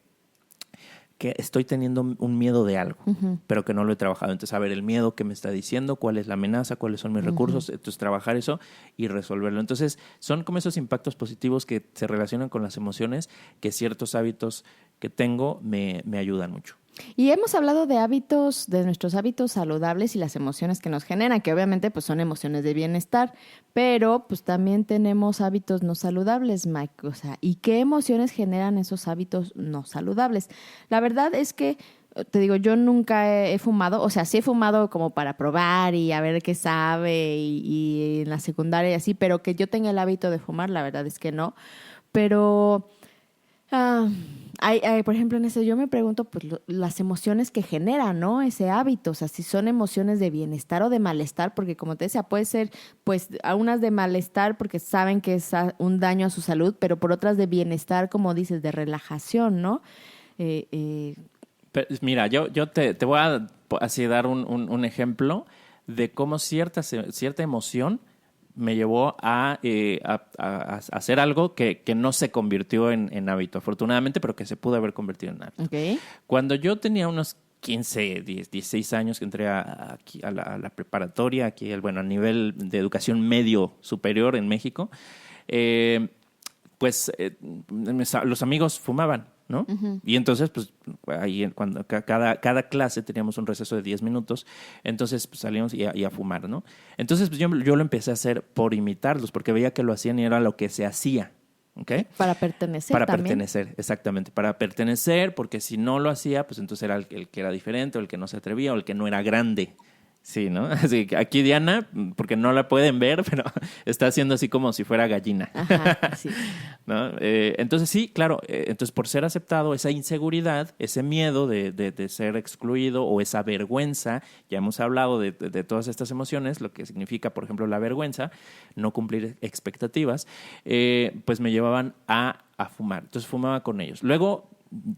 estoy teniendo un miedo de algo, pero que no lo he trabajado. Entonces, a ver, el miedo que me está diciendo, cuál es la amenaza, cuáles son mis recursos, entonces trabajar eso y resolverlo. Entonces, son como esos impactos positivos que se relacionan con las emociones, que ciertos hábitos que tengo me ayudan mucho. Y hemos hablado de hábitos, de nuestros hábitos saludables y las emociones que nos generan, que obviamente pues son emociones de bienestar, pero pues también tenemos hábitos no saludables, Mike. O sea, ¿y qué emociones generan esos hábitos no saludables? La verdad es que, te digo, yo nunca he fumado, o sea, sí he fumado como para probar y a ver qué sabe y en la secundaria y así, pero que yo tenga el hábito de fumar, la verdad es que no. Pero... por ejemplo, en eso yo me pregunto pues las emociones que generan, ¿no? Ese hábito, o sea, si son emociones de bienestar o de malestar, porque como te decía, puede ser pues a unas de malestar porque saben que es un daño a su salud, pero por otras de bienestar, como dices, de relajación, ¿no? Pero, mira, yo te voy a así dar un ejemplo de cómo cierta emoción me llevó a hacer algo que no se convirtió en hábito, afortunadamente, pero que se pudo haber convertido en hábito. Okay. Cuando yo tenía unos 15, 16 años que entré aquí a la preparatoria, aquí a nivel de educación medio superior en México, los amigos fumaban, ¿no? Uh-huh. Y entonces, pues, ahí cuando cada clase teníamos un receso de 10 minutos, entonces pues, salíamos y a fumar, ¿no? Entonces, pues, yo lo empecé a hacer por imitarlos, porque veía que lo hacían y era lo que se hacía, ¿ok? Para pertenecer Para también. pertenecer, exactamente. Para pertenecer, porque si no lo hacía, pues entonces era el que era diferente, o el que no se atrevía, o el que no era grande. Sí, ¿no? Así que aquí Diana, porque no la pueden ver, pero está haciendo así como si fuera gallina. Ajá, sí. ¿No? Entonces sí, claro, entonces por ser aceptado, esa inseguridad, ese miedo de ser excluido o esa vergüenza, ya hemos hablado de todas estas emociones, lo que significa, por ejemplo, la vergüenza, no cumplir expectativas, pues me llevaban a fumar. Entonces fumaba con ellos. Luego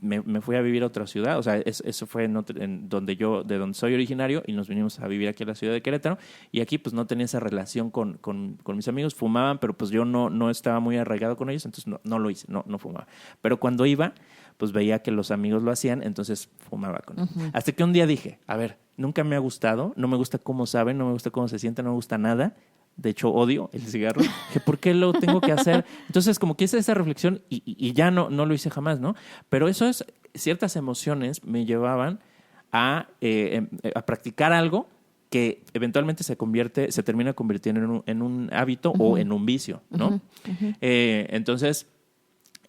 me fui a vivir a otra ciudad, o sea, eso fue de donde soy originario, y nos vinimos a vivir aquí a la ciudad de Querétaro, y aquí pues no tenía esa relación con mis amigos. Fumaban, pero pues yo no estaba muy arraigado con ellos, entonces no lo hice, no fumaba. Pero cuando iba, pues veía que los amigos lo hacían, entonces fumaba con ellos. Uh-huh. Hasta que un día dije, a ver, nunca me ha gustado, no me gusta cómo saben, no me gusta cómo se sienten, no me gusta nada. De hecho, odio el cigarro. Dije, ¿por qué lo tengo que hacer? Entonces, como que hice esa reflexión y ya no lo hice jamás, ¿no? Pero ciertas emociones me llevaban a practicar algo que eventualmente se termina convirtiendo en un hábito uh-huh. o en un vicio, ¿no? Uh-huh. Uh-huh. Entonces,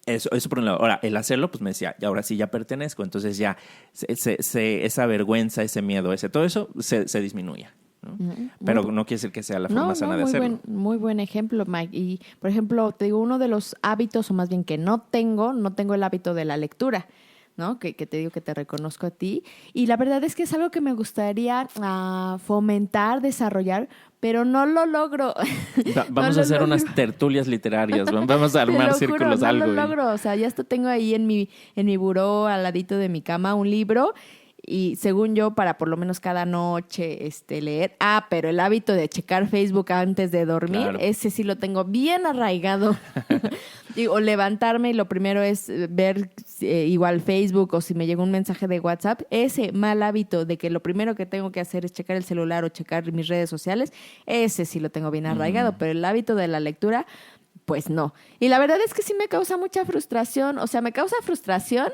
eso por un lado. Ahora, el hacerlo, pues me decía, y ahora sí ya pertenezco. Entonces ya esa vergüenza, ese miedo, todo eso se disminuía, ¿no? Pero no quiere decir que sea la forma sana de hacerlo. Muy buen ejemplo, Mike. Y, por ejemplo, te digo, uno de los hábitos, o más bien que no tengo el hábito de la lectura, ¿no? Que te digo que te reconozco a ti. Y la verdad es que es algo que me gustaría fomentar, desarrollar, pero no lo logro. Vamos a hacer unas tertulias literarias, vamos a armar círculos, algo. No lo logro, o sea, ya hasta tengo ahí en mi buró, al ladito de mi cama, un libro. Y según yo, para por lo menos cada noche leer. Pero el hábito de checar Facebook antes de dormir, claro. Ese sí lo tengo bien arraigado. O levantarme y lo primero es ver igual Facebook, o si me llegó un mensaje de WhatsApp. Ese mal hábito de que lo primero que tengo que hacer es checar el celular o checar mis redes sociales, ese sí lo tengo bien arraigado. Pero el hábito de la lectura, pues no. Y la verdad es que sí me causa mucha frustración. O sea, me causa frustración,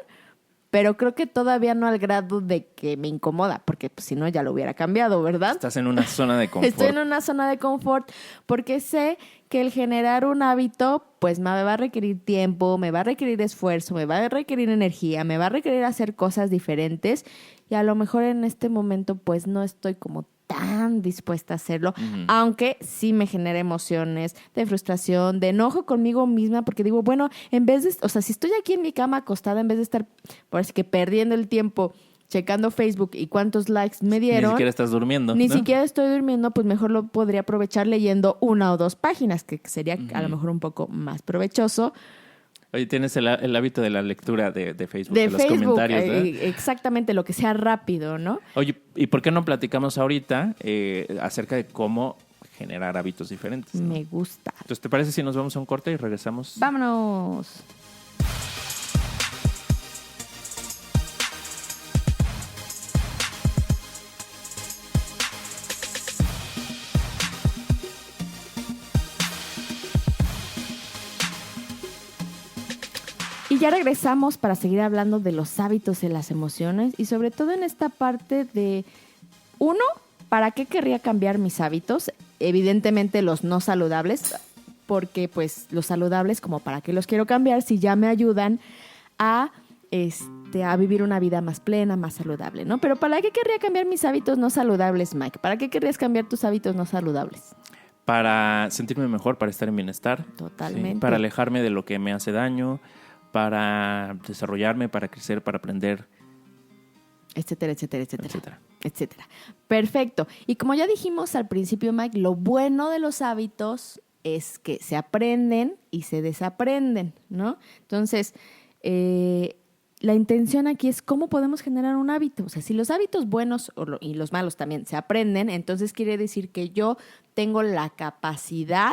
pero creo que todavía no al grado de que me incomoda, porque pues, si no ya lo hubiera cambiado, ¿verdad? Estás en una zona de confort. Estoy en una zona de confort porque sé que el generar un hábito pues me va a requerir tiempo, me va a requerir esfuerzo, me va a requerir energía, me va a requerir hacer cosas diferentes, y a lo mejor en este momento pues no estoy como tan dispuesta a hacerlo, uh-huh. Aunque sí me genera emociones de frustración, de enojo conmigo misma, porque digo, bueno, en vez de, o sea, si estoy aquí en mi cama acostada, en vez de estar, por así que perdiendo el tiempo checando Facebook y cuántos likes me dieron. Ni siquiera estás durmiendo. Ni siquiera estoy durmiendo, pues mejor lo podría aprovechar leyendo 1 o 2 páginas, que sería uh-huh. a lo mejor un poco más provechoso. Oye, tienes el hábito de la lectura de Facebook, de los comentarios, ¿verdad? Exactamente, lo que sea rápido, ¿no? Oye, ¿y por qué no platicamos ahorita acerca de cómo generar hábitos diferentes, ¿no? Me gusta. Entonces, ¿te parece si nos vamos a un corte y regresamos? ¡Vámonos! Y ya regresamos para seguir hablando de los hábitos y las emociones y sobre todo en esta parte de, uno, ¿para qué querría cambiar mis hábitos? Evidentemente los no saludables, porque pues los saludables, como para qué los quiero cambiar si ya me ayudan a vivir una vida más plena, más saludable, ¿no? Pero ¿para qué querría cambiar mis hábitos no saludables, Mike? ¿Para qué querrías cambiar tus hábitos no saludables? Para sentirme mejor, para estar en bienestar. Totalmente. ¿Sí? Para alejarme de lo que me hace daño, para desarrollarme, para crecer, para aprender. Etcétera, etcétera, etcétera, etcétera. Perfecto. Y como ya dijimos al principio, Mike, lo bueno de los hábitos es que se aprenden y se desaprenden, ¿no? Entonces, la intención aquí es cómo podemos generar un hábito. O sea, si los hábitos buenos y los malos también se aprenden, entonces quiere decir que yo tengo la capacidad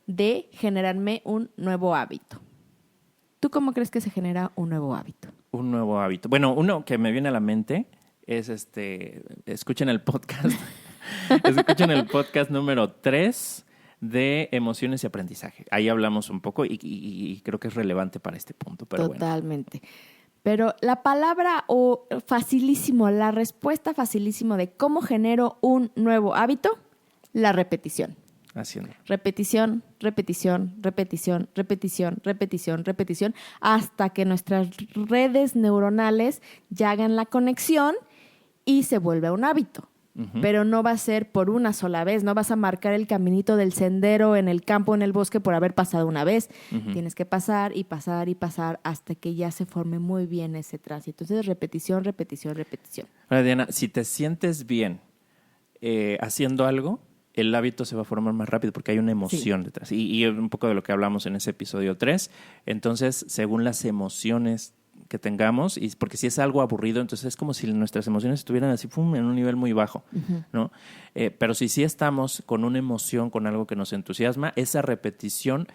de generarme un nuevo hábito. ¿Tú cómo crees que se genera un nuevo hábito? Un nuevo hábito. Bueno, uno que me viene a la mente es escuchen el podcast. Escuchen el podcast número 3 de emociones y aprendizaje. Ahí hablamos un poco y creo que es relevante para este punto. Pero totalmente. Bueno. Pero la palabra facilísimo, la respuesta facilísimo de cómo genero un nuevo hábito, la repetición. Haciendo. Repetición, repetición, repetición, repetición, repetición, repetición, hasta que nuestras redes neuronales ya hagan la conexión y se vuelve un hábito. Uh-huh. Pero no va a ser por una sola vez, no vas a marcar el caminito del sendero en el campo, en el bosque por haber pasado una vez. Uh-huh. Tienes que pasar y pasar y pasar hasta que ya se forme muy bien ese tránsito. Entonces, repetición, repetición, repetición. Ahora, Diana, si te sientes bien haciendo algo, el hábito se va a formar más rápido porque hay una emoción detrás. Y un poco de lo que hablamos en ese episodio 3. Entonces, según las emociones que tengamos, y porque si es algo aburrido, entonces es como si nuestras emociones estuvieran así en un nivel muy bajo, uh-huh. ¿no? Pero si sí estamos con una emoción, con algo que nos entusiasma, esa repetición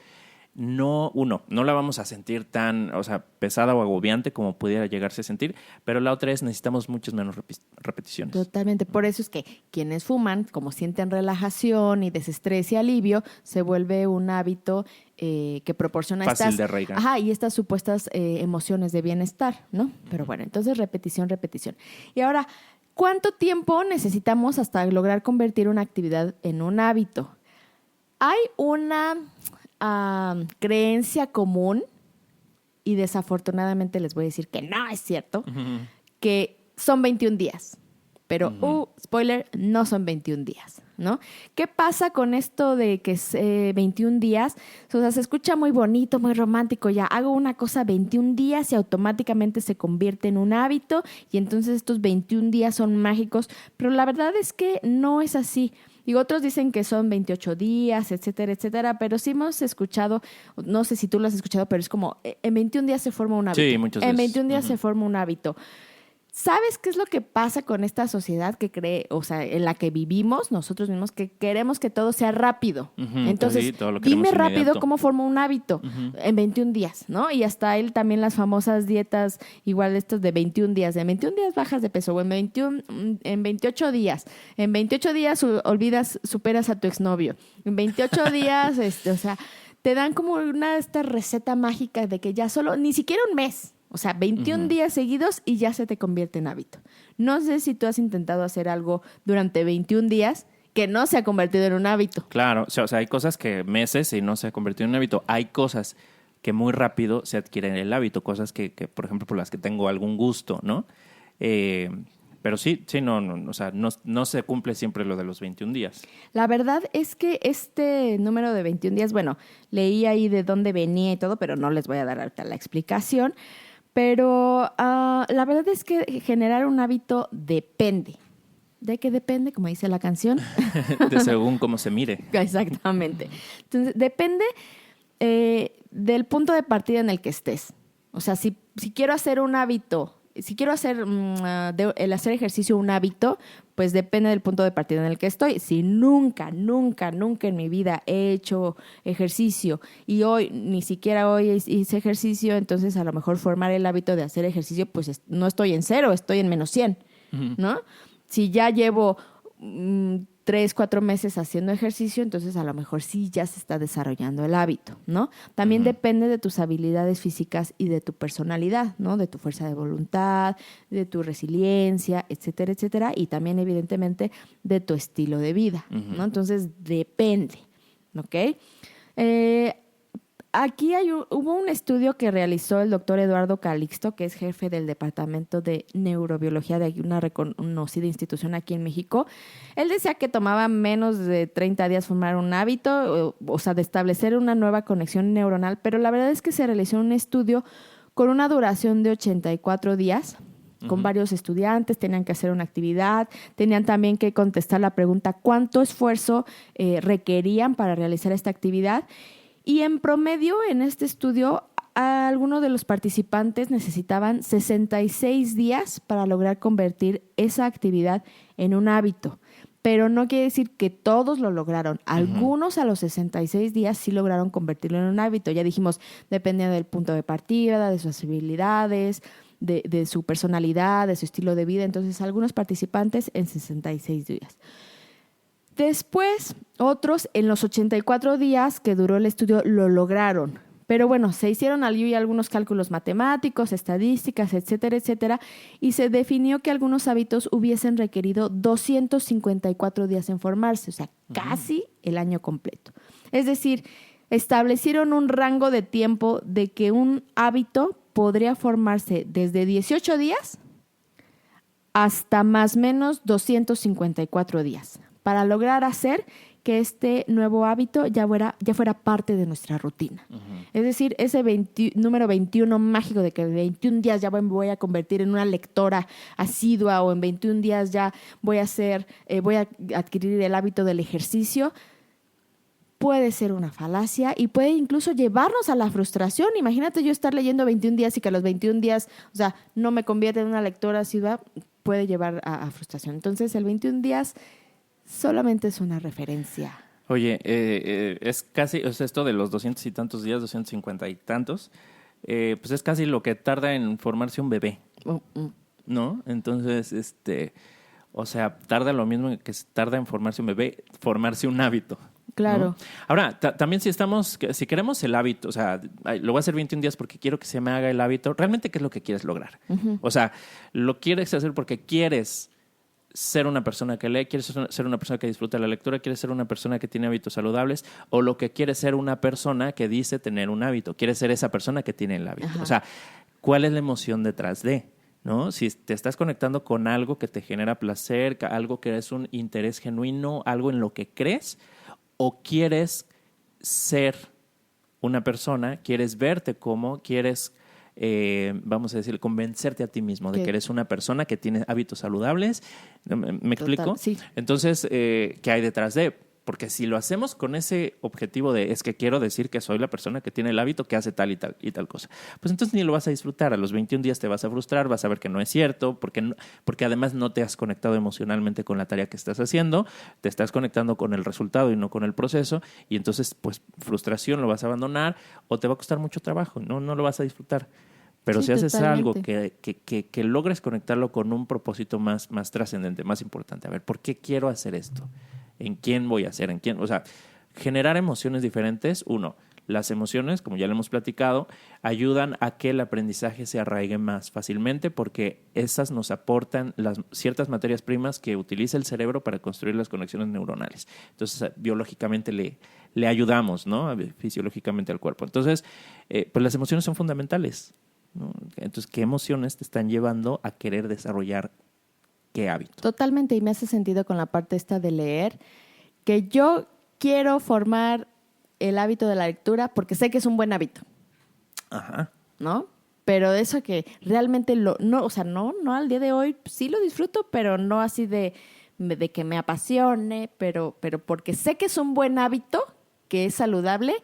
no la vamos a sentir tan, pesada o agobiante como pudiera llegarse a sentir, pero la otra es necesitamos muchas menos repeticiones. Totalmente, por eso es que quienes fuman, como sienten relajación y desestrés y alivio, se vuelve un hábito que proporciona fácil de arraigar. Y estas supuestas emociones de bienestar, ¿no? Pero bueno, entonces repetición, repetición. Y ahora, ¿cuánto tiempo necesitamos hasta lograr convertir una actividad en un hábito? Hay una creencia común, y desafortunadamente les voy a decir que no es cierto, uh-huh. que son 21 días. Pero, uh-huh. Spoiler, no son 21 días, ¿no? ¿Qué pasa con esto de que es 21 días? O sea, se escucha muy bonito, muy romántico. Ya hago una cosa 21 días y automáticamente se convierte en un hábito y entonces estos 21 días son mágicos. Pero la verdad es que no es así. Y otros dicen que son 28 días, etcétera, etcétera, pero sí hemos escuchado, no sé si tú lo has escuchado, pero es como, en 21 días se forma un hábito. Sí, muchas veces. En 21 días uh-huh. se forma un hábito. ¿Sabes qué es lo que pasa con esta sociedad que cree, en la que vivimos nosotros mismos, que queremos que todo sea rápido? Uh-huh, entonces, sí, dime rápido cómo formo un hábito uh-huh. en 21 días, ¿no? Y hasta él también las famosas dietas, igual estas de 21 días. En 21 días bajas de peso, o en 28 días. En 28 días superas a tu exnovio. En 28 días, te dan como esta receta mágica de que ya solo, ni siquiera un mes. 21 uh-huh. días seguidos y ya se te convierte en hábito. No sé si tú has intentado hacer algo durante 21 días que no se ha convertido en un hábito. Claro, hay cosas que meses y no se ha convertido en un hábito. Hay cosas que muy rápido se adquieren el hábito, cosas que por ejemplo, por las que tengo algún gusto, ¿no? Pero sí, no se cumple siempre lo de los 21 días. La verdad es que este número de 21 días, leí ahí de dónde venía y todo, pero no les voy a dar ahorita la explicación. Pero la verdad es que generar un hábito depende. ¿De qué depende? Como dice la canción. De según cómo se mire. Exactamente. Entonces, depende del punto de partida en el que estés. O sea, si quiero hacer un hábito si quiero hacer el hacer ejercicio un hábito, pues depende del punto de partida en el que estoy. Si nunca en mi vida he hecho ejercicio y hoy, ni siquiera hoy hice ejercicio, entonces a lo mejor formar el hábito de hacer ejercicio, pues no estoy en 0, estoy en -100, ¿no? Si ya llevo 3, 4 meses haciendo ejercicio, entonces a lo mejor sí ya se está desarrollando el hábito, ¿no? También depende de tus habilidades físicas y de tu personalidad, ¿no? De tu fuerza de voluntad, de tu resiliencia, etcétera, etcétera, y también evidentemente de tu estilo de vida, ¿no? Entonces depende, ¿ok? Aquí hubo un estudio que realizó el doctor Eduardo Calixto, que es jefe del Departamento de Neurobiología de una reconocida institución aquí en México. Él decía que tomaba menos de 30 días formar un hábito, o sea, de establecer una nueva conexión neuronal, pero la verdad es que se realizó un estudio con una duración de 84 días, con varios estudiantes, tenían que hacer una actividad, tenían también que contestar la pregunta ¿cuánto esfuerzo requerían para realizar esta actividad? Y en promedio, en este estudio, algunos de los participantes necesitaban 66 días para lograr convertir esa actividad en un hábito. Pero no quiere decir que todos lo lograron. Algunos a los 66 días sí lograron convertirlo en un hábito. Ya dijimos, dependía del punto de partida, de sus habilidades, de su personalidad, de su estilo de vida. Entonces, algunos participantes en 66 días. Después, otros en los 84 días que duró el estudio lo lograron. Pero bueno, se hicieron algunos cálculos matemáticos, estadísticas, etcétera, etcétera, y se definió que algunos hábitos hubiesen requerido 254 días en formarse, o sea, casi el año completo. Es decir, establecieron un rango de tiempo de que un hábito podría formarse desde 18 días hasta más o menos 254 días. Para lograr hacer que este nuevo hábito ya fuera parte de nuestra rutina. Es decir, ese número 21 mágico de que en 21 días ya me voy a convertir en una lectora asidua o en 21 días ya voy a adquirir el hábito del ejercicio, puede ser una falacia y puede incluso llevarnos a la frustración. Imagínate yo estar leyendo 21 días y que a los 21 días, o sea, no me convierte en una lectora asidua, puede llevar a frustración. Entonces, el 21 días solamente es una referencia. Oye, es casi, o sea, esto de los 200 y tantos días, 250 y tantos, pues es casi lo que tarda en formarse un bebé, ¿no? Entonces, o sea, tarda lo mismo que tarda en formarse un bebé, formarse un hábito. Claro. ¿No? Ahora, también si queremos el hábito, o sea, lo voy a hacer 21 días porque quiero que se me haga el hábito, ¿realmente qué es lo que quieres lograr? O sea, ¿lo quieres hacer porque quieres ser una persona que lee, quieres ser una persona que disfruta la lectura, quieres ser una persona que tiene hábitos saludables, o lo que quieres ser una persona que dice tener un hábito, quieres ser esa persona que tiene el hábito? O sea, ¿cuál es la emoción detrás de? ¿No? Si te estás conectando con algo que te genera placer, algo que es un interés genuino, algo en lo que crees, o quieres ser una persona, quieres verte como, quieres vamos a decir, convencerte a ti mismo de que eres una persona que tiene hábitos saludables. ¿Me explico? Sí. Entonces, ¿qué hay detrás de? Porque si lo hacemos con ese objetivo de es que quiero decir que soy la persona que tiene el hábito que hace tal y tal cosa, pues entonces ni lo vas a disfrutar. A los 21 días te vas a frustrar, vas a ver que no es cierto, porque además no te has conectado emocionalmente con la tarea que estás haciendo, te estás conectando con el resultado y no con el proceso, y entonces pues frustración, lo vas a abandonar o te va a costar mucho trabajo, no lo vas a disfrutar. Pero sí, si haces totalmente. algo que logres conectarlo con un propósito más trascendente, más importante, a ver, ¿por qué quiero hacer esto? ¿En quién voy a hacer? ¿En quién? O sea, generar emociones diferentes. Uno, las emociones, como ya lo hemos platicado, ayudan a que el aprendizaje se arraigue más fácilmente porque esas nos aportan las ciertas materias primas que utiliza el cerebro para construir las conexiones neuronales. Entonces, biológicamente le ayudamos, ¿no? Fisiológicamente al cuerpo. Entonces, pues las emociones son fundamentales, ¿no? Entonces, ¿qué emociones te están llevando a querer desarrollar qué hábito? Totalmente, y me hace sentido con la parte esta de leer, que yo quiero formar el hábito de la lectura porque sé que es un buen hábito. Ajá. ¿No? Pero eso que realmente no al día de hoy sí lo disfruto, pero no así de que me apasione, pero porque sé que es un buen hábito, que es saludable,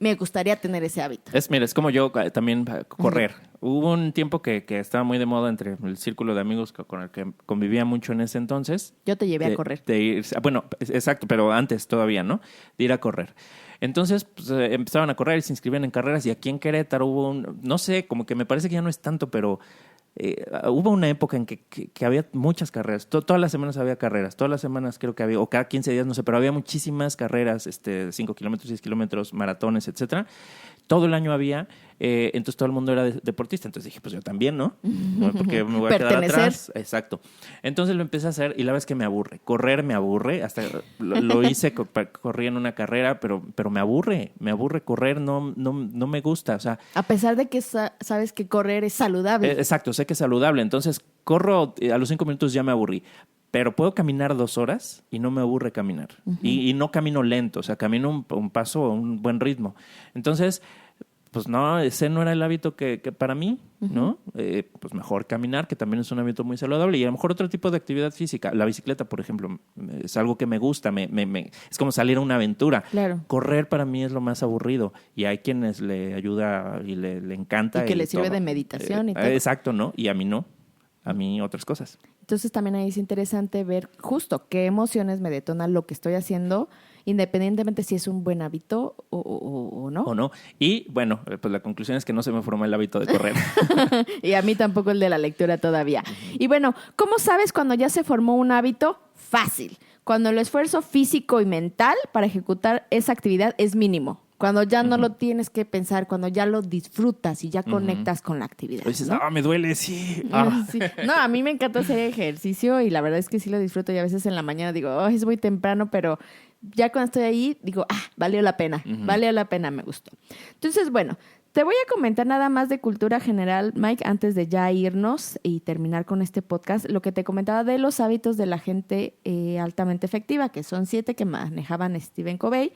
me gustaría tener ese hábito. Mira, es como yo también correr. Hubo un tiempo que estaba muy de moda entre el círculo de amigos con el que convivía mucho en ese entonces. Yo te llevé a correr. Bueno, exacto, pero antes todavía, ¿no? De ir a correr. Entonces, pues, empezaban a correr y se inscribían en carreras y aquí en Querétaro hubo no sé, como que me parece que ya no es tanto, pero hubo una época en que había muchas carreras. Todas las semanas había carreras. Todas las semanas creo que había, o cada 15 días, no sé, pero había muchísimas carreras, 5 kilómetros, 10 kilómetros, maratones, etcétera. Todo el año había, entonces todo el mundo era deportista. Entonces dije, pues yo también, ¿no? Porque me voy a quedar atrás. Exacto. Entonces lo empecé a hacer y la verdad es que me aburre. Correr me aburre. Hasta lo hice, corrí en una carrera, pero me aburre. Me aburre correr, no me gusta. O sea, a pesar de que sabes que correr es saludable. Exacto, sé que es saludable. Entonces corro, a los 5 minutos ya me aburrí. Pero puedo caminar 2 horas y no me aburre caminar. Y no camino lento, o sea, camino un paso a un buen ritmo. Entonces, pues no, ese no era el hábito que para mí, ¿no? Pues mejor caminar, que también es un hábito muy saludable. Y a lo mejor otro tipo de actividad física. La bicicleta, por ejemplo, es algo que me gusta. Es como salir a una aventura. Claro. Correr para mí es lo más aburrido. Y hay quienes le ayuda y le encanta. Y que le sirve de meditación y todo. Exacto, ¿no? Y a mí no. A mí otras cosas. Entonces también ahí es interesante ver justo qué emociones me detonan lo que estoy haciendo, independientemente si es un buen hábito o no. O no. Y bueno, pues la conclusión es que no se me formó el hábito de correr. Y a mí tampoco el de la lectura todavía. Y bueno, ¿cómo sabes cuando ya se formó un hábito? Fácil. Cuando el esfuerzo físico y mental para ejecutar esa actividad es mínimo. Cuando ya no lo tienes que pensar, cuando ya lo disfrutas y ya conectas con la actividad. Dices, ¿no? me duele, sí. Sí. No, a mí me encanta hacer ejercicio y la verdad es que sí lo disfruto y a veces en la mañana digo, es muy temprano, pero ya cuando estoy ahí digo, valió la pena, me gustó. Entonces, bueno, te voy a comentar nada más de cultura general, Mike, antes de ya irnos y terminar con este podcast, lo que te comentaba de los hábitos de la gente altamente efectiva, que son 7 que manejaban Stephen Covey.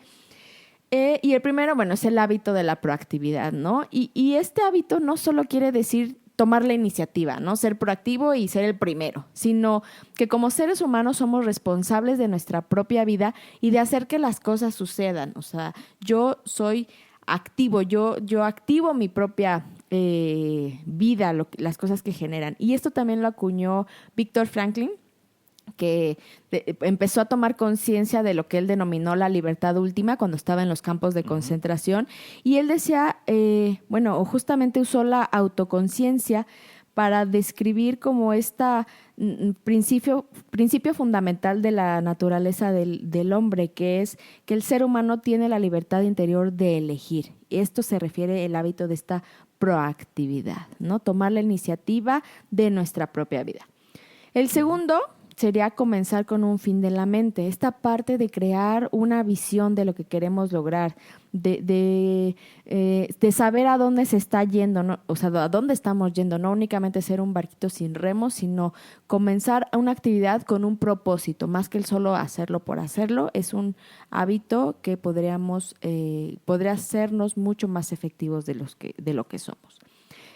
Y el primero, bueno, es el hábito de la proactividad, ¿no? Y este hábito no solo quiere decir tomar la iniciativa, ¿no? Ser proactivo y ser el primero, sino que como seres humanos somos responsables de nuestra propia vida y de hacer que las cosas sucedan. O sea, yo soy activo, yo activo mi propia vida, las cosas que generan. Y esto también lo acuñó Viktor Frankl, que empezó a tomar conciencia de lo que él denominó la libertad última cuando estaba en los campos de concentración. Y él decía, o justamente usó la autoconciencia para describir como principio fundamental de la naturaleza del hombre, que es que el ser humano tiene la libertad interior de elegir. Esto se refiere al hábito de esta proactividad, ¿no? Tomar la iniciativa de nuestra propia vida. El segundo sería comenzar con un fin de la mente, esta parte de crear una visión de lo que queremos lograr, de saber a dónde se está yendo, ¿no? O sea, a dónde estamos yendo, no únicamente ser un barquito sin remos, sino comenzar una actividad con un propósito, más que el solo hacerlo por hacerlo, es un hábito que podría hacernos mucho más efectivos de lo que somos.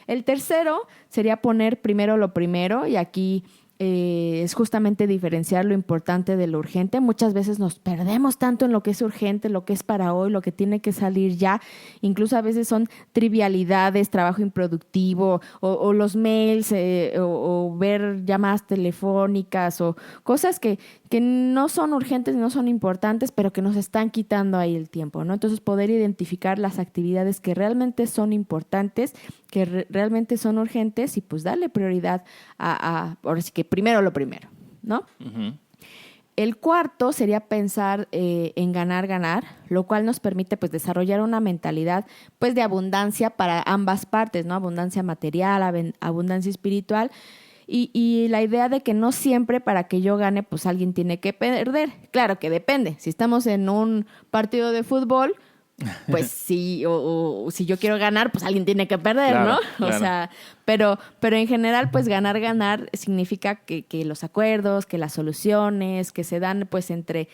El tercero sería poner primero lo primero, y aquí es justamente diferenciar lo importante de lo urgente. Muchas veces nos perdemos tanto en lo que es urgente, lo que es para hoy, lo que tiene que salir ya. Incluso a veces son trivialidades, trabajo improductivo o los mails o ver llamadas telefónicas o cosas que no son urgentes, no son importantes, pero que nos están quitando ahí el tiempo, ¿no? Entonces poder identificar las actividades que realmente son importantes, que realmente son urgentes y pues darle prioridad ahora sí que primero lo primero, ¿no? Uh-huh. El cuarto sería pensar en ganar, lo cual nos permite pues desarrollar una mentalidad pues de abundancia para ambas partes, ¿no? Abundancia material, abundancia espiritual. Y la idea de que no siempre para que yo gane, pues alguien tiene que perder. Claro que depende. Si estamos en un partido de fútbol, pues sí, o si yo quiero ganar, pues alguien tiene que perder, claro, ¿no? Claro. O sea, pero en general, pues ganar significa que los acuerdos, que las soluciones que se dan pues entre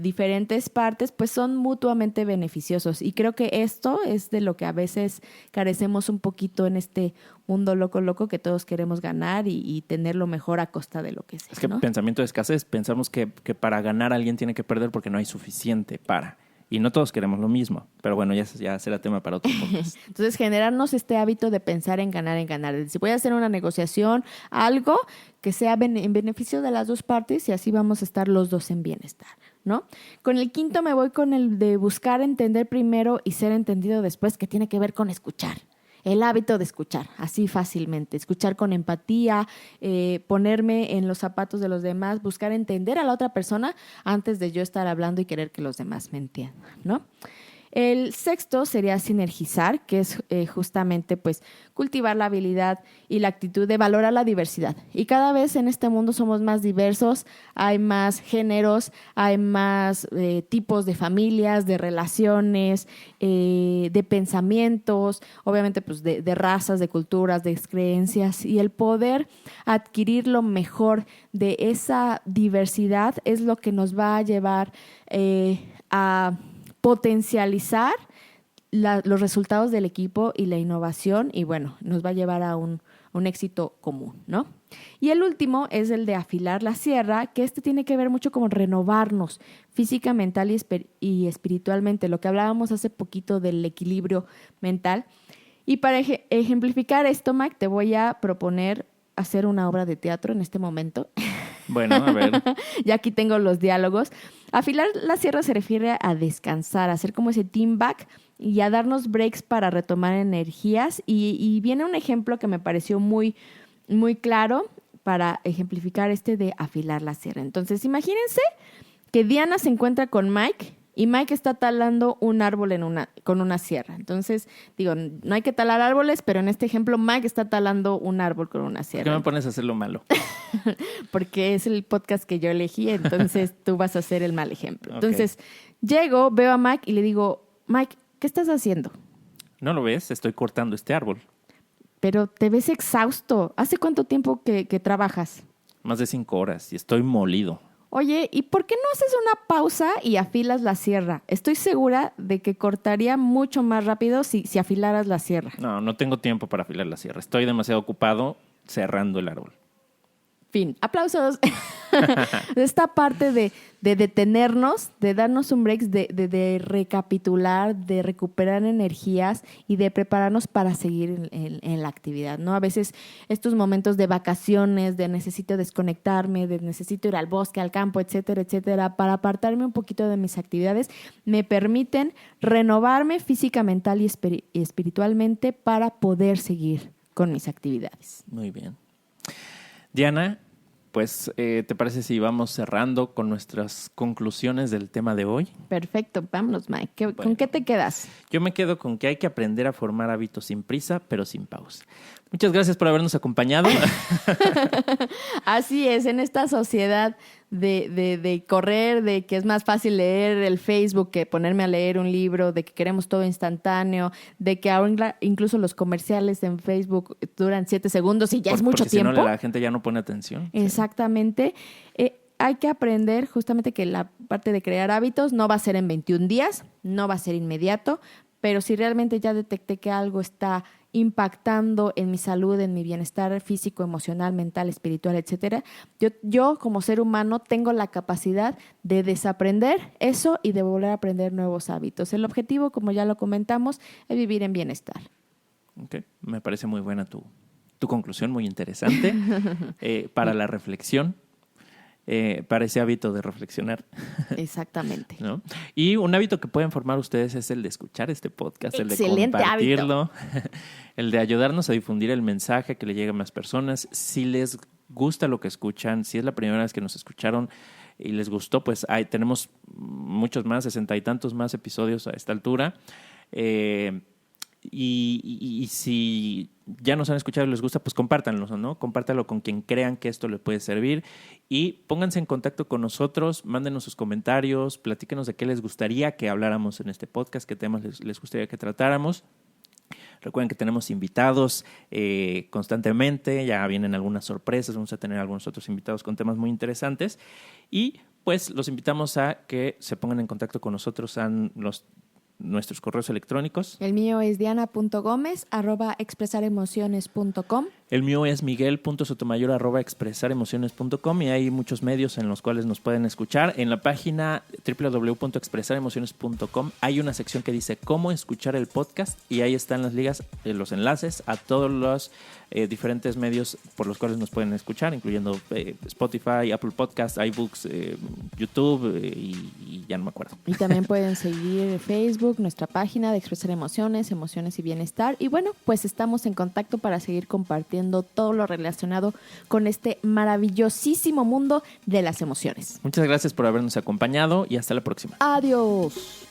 diferentes partes, pues son mutuamente beneficiosos. Y creo que esto es de lo que a veces carecemos un poquito en este mundo loco que todos queremos ganar y tener lo mejor a costa de lo que sea. Es que, ¿no? Pensamiento de escasez, pensamos que para ganar alguien tiene que perder porque no hay suficiente para. Y no todos queremos lo mismo. Pero bueno, ya será tema para otro podcast. Entonces, generarnos este hábito de pensar en ganar, en ganar. Si voy a hacer una negociación, algo que sea en beneficio de las dos partes y así vamos a estar los dos en bienestar, ¿no? Con el quinto me voy con el de buscar entender primero y ser entendido después, que tiene que ver con escuchar. El hábito de escuchar, así fácilmente, escuchar con empatía, ponerme en los zapatos de los demás, buscar entender a la otra persona antes de yo estar hablando y querer que los demás me entiendan, ¿no? El sexto sería sinergizar, que es justamente pues cultivar la habilidad y la actitud de valorar la diversidad. Y cada vez en este mundo somos más diversos, hay más géneros, hay más tipos de familias, de relaciones, de pensamientos, obviamente pues de razas, de culturas, de creencias. Y el poder adquirir lo mejor de esa diversidad es lo que nos va a llevar a potencializar los resultados del equipo y la innovación y bueno, nos va a llevar a un éxito común, ¿no? Y el último es el de afilar la sierra, que tiene que ver mucho con renovarnos física, mental y espiritualmente, lo que hablábamos hace poquito del equilibrio mental. Y para ejemplificar esto, Mike, te voy a proponer hacer una obra de teatro en este momento. Bueno, a ver. Ya aquí tengo los diálogos. Afilar la sierra se refiere a descansar, a hacer como ese team back y a darnos breaks para retomar energías. Y viene un ejemplo que me pareció muy, muy claro para ejemplificar de afilar la sierra. Entonces, imagínense que Diana se encuentra con Mike y Mike está talando un árbol con una sierra. Entonces, digo, no hay que talar árboles, pero en este ejemplo Mike está talando un árbol con una sierra. ¿Por qué me pones a hacer lo malo? Porque es el podcast que yo elegí, entonces tú vas a ser el mal ejemplo. Okay. Entonces, llego, veo a Mike y le digo, Mike, ¿qué estás haciendo? ¿No lo ves? Estoy cortando este árbol. Pero te ves exhausto. ¿Hace cuánto tiempo que trabajas? Más de 5 horas y estoy molido. Oye, ¿y por qué no haces una pausa y afilas la sierra? Estoy segura de que cortaría mucho más rápido si afilaras la sierra. No tengo tiempo para afilar la sierra. Estoy demasiado ocupado cerrando el árbol. Fin. Aplausos. Esta parte de detenernos, de darnos un break, de recapitular, de recuperar energías y de prepararnos para seguir en la actividad, ¿no? A veces estos momentos de vacaciones, de necesito desconectarme, de necesito ir al bosque, al campo, etcétera, etcétera, para apartarme un poquito de mis actividades, me permiten renovarme física, mental y espiritualmente para poder seguir con mis actividades. Muy bien. Diana, pues, ¿te parece si vamos cerrando con nuestras conclusiones del tema de hoy? Perfecto, vámonos, Mike. ¿Con qué te quedas? Yo me quedo con que hay que aprender a formar hábitos sin prisa, pero sin pausa. Muchas gracias por habernos acompañado. Así es, en esta sociedad de correr, de que es más fácil leer el Facebook que ponerme a leer un libro, de que queremos todo instantáneo, de que ahora incluso los comerciales en Facebook duran 7 segundos y ya es mucho tiempo. Porque si no, la gente ya no pone atención. Exactamente. Hay que aprender justamente que la parte de crear hábitos no va a ser en 21 días, no va a ser inmediato, pero si realmente ya detecté que algo está impactando en mi salud, en mi bienestar físico, emocional, mental, espiritual, etcétera, yo como ser humano tengo la capacidad de desaprender eso y de volver a aprender nuevos hábitos. El objetivo, como ya lo comentamos, es vivir en bienestar. Okay. Me parece muy buena tu conclusión, muy interesante para la reflexión. Para ese hábito de reflexionar. Exactamente. ¿No? Y un hábito que pueden formar ustedes es el de escuchar este podcast, Excelente, el de compartirlo, hábito. El de ayudarnos a difundir el mensaje, que le llegue a más personas. Si les gusta lo que escuchan, si es la primera vez que nos escucharon y les gustó, pues tenemos muchos más, 60 y tantos más episodios a esta altura. Y si ya nos han escuchado y les gusta, pues compártanlo, ¿no? Compártanlo con quien crean que esto les puede servir y pónganse en contacto con nosotros, mándenos sus comentarios, platíquenos de qué les gustaría que habláramos en este podcast, qué temas les gustaría que tratáramos. Recuerden que tenemos invitados constantemente, ya vienen algunas sorpresas, vamos a tener algunos otros invitados con temas muy interesantes y pues los invitamos a que se pongan en contacto con nosotros en nuestros correos electrónicos. El mío es diana.gomez@expresaremociones.com. El mío es miguel.sotomayor@expresaremociones.com y hay muchos medios en los cuales nos pueden escuchar. En la página www.expresaremociones.com hay una sección que dice cómo escuchar el podcast y ahí están las ligas, los enlaces a todos los diferentes medios por los cuales nos pueden escuchar, incluyendo Spotify, Apple Podcasts, iBooks, YouTube y ya no me acuerdo. Y también pueden seguir Facebook, nuestra página de Expresar Emociones, Emociones y Bienestar. Y bueno, pues estamos en contacto para seguir compartiendo todo lo relacionado con este maravillosísimo mundo de las emociones. Muchas gracias por habernos acompañado y hasta la próxima. Adiós.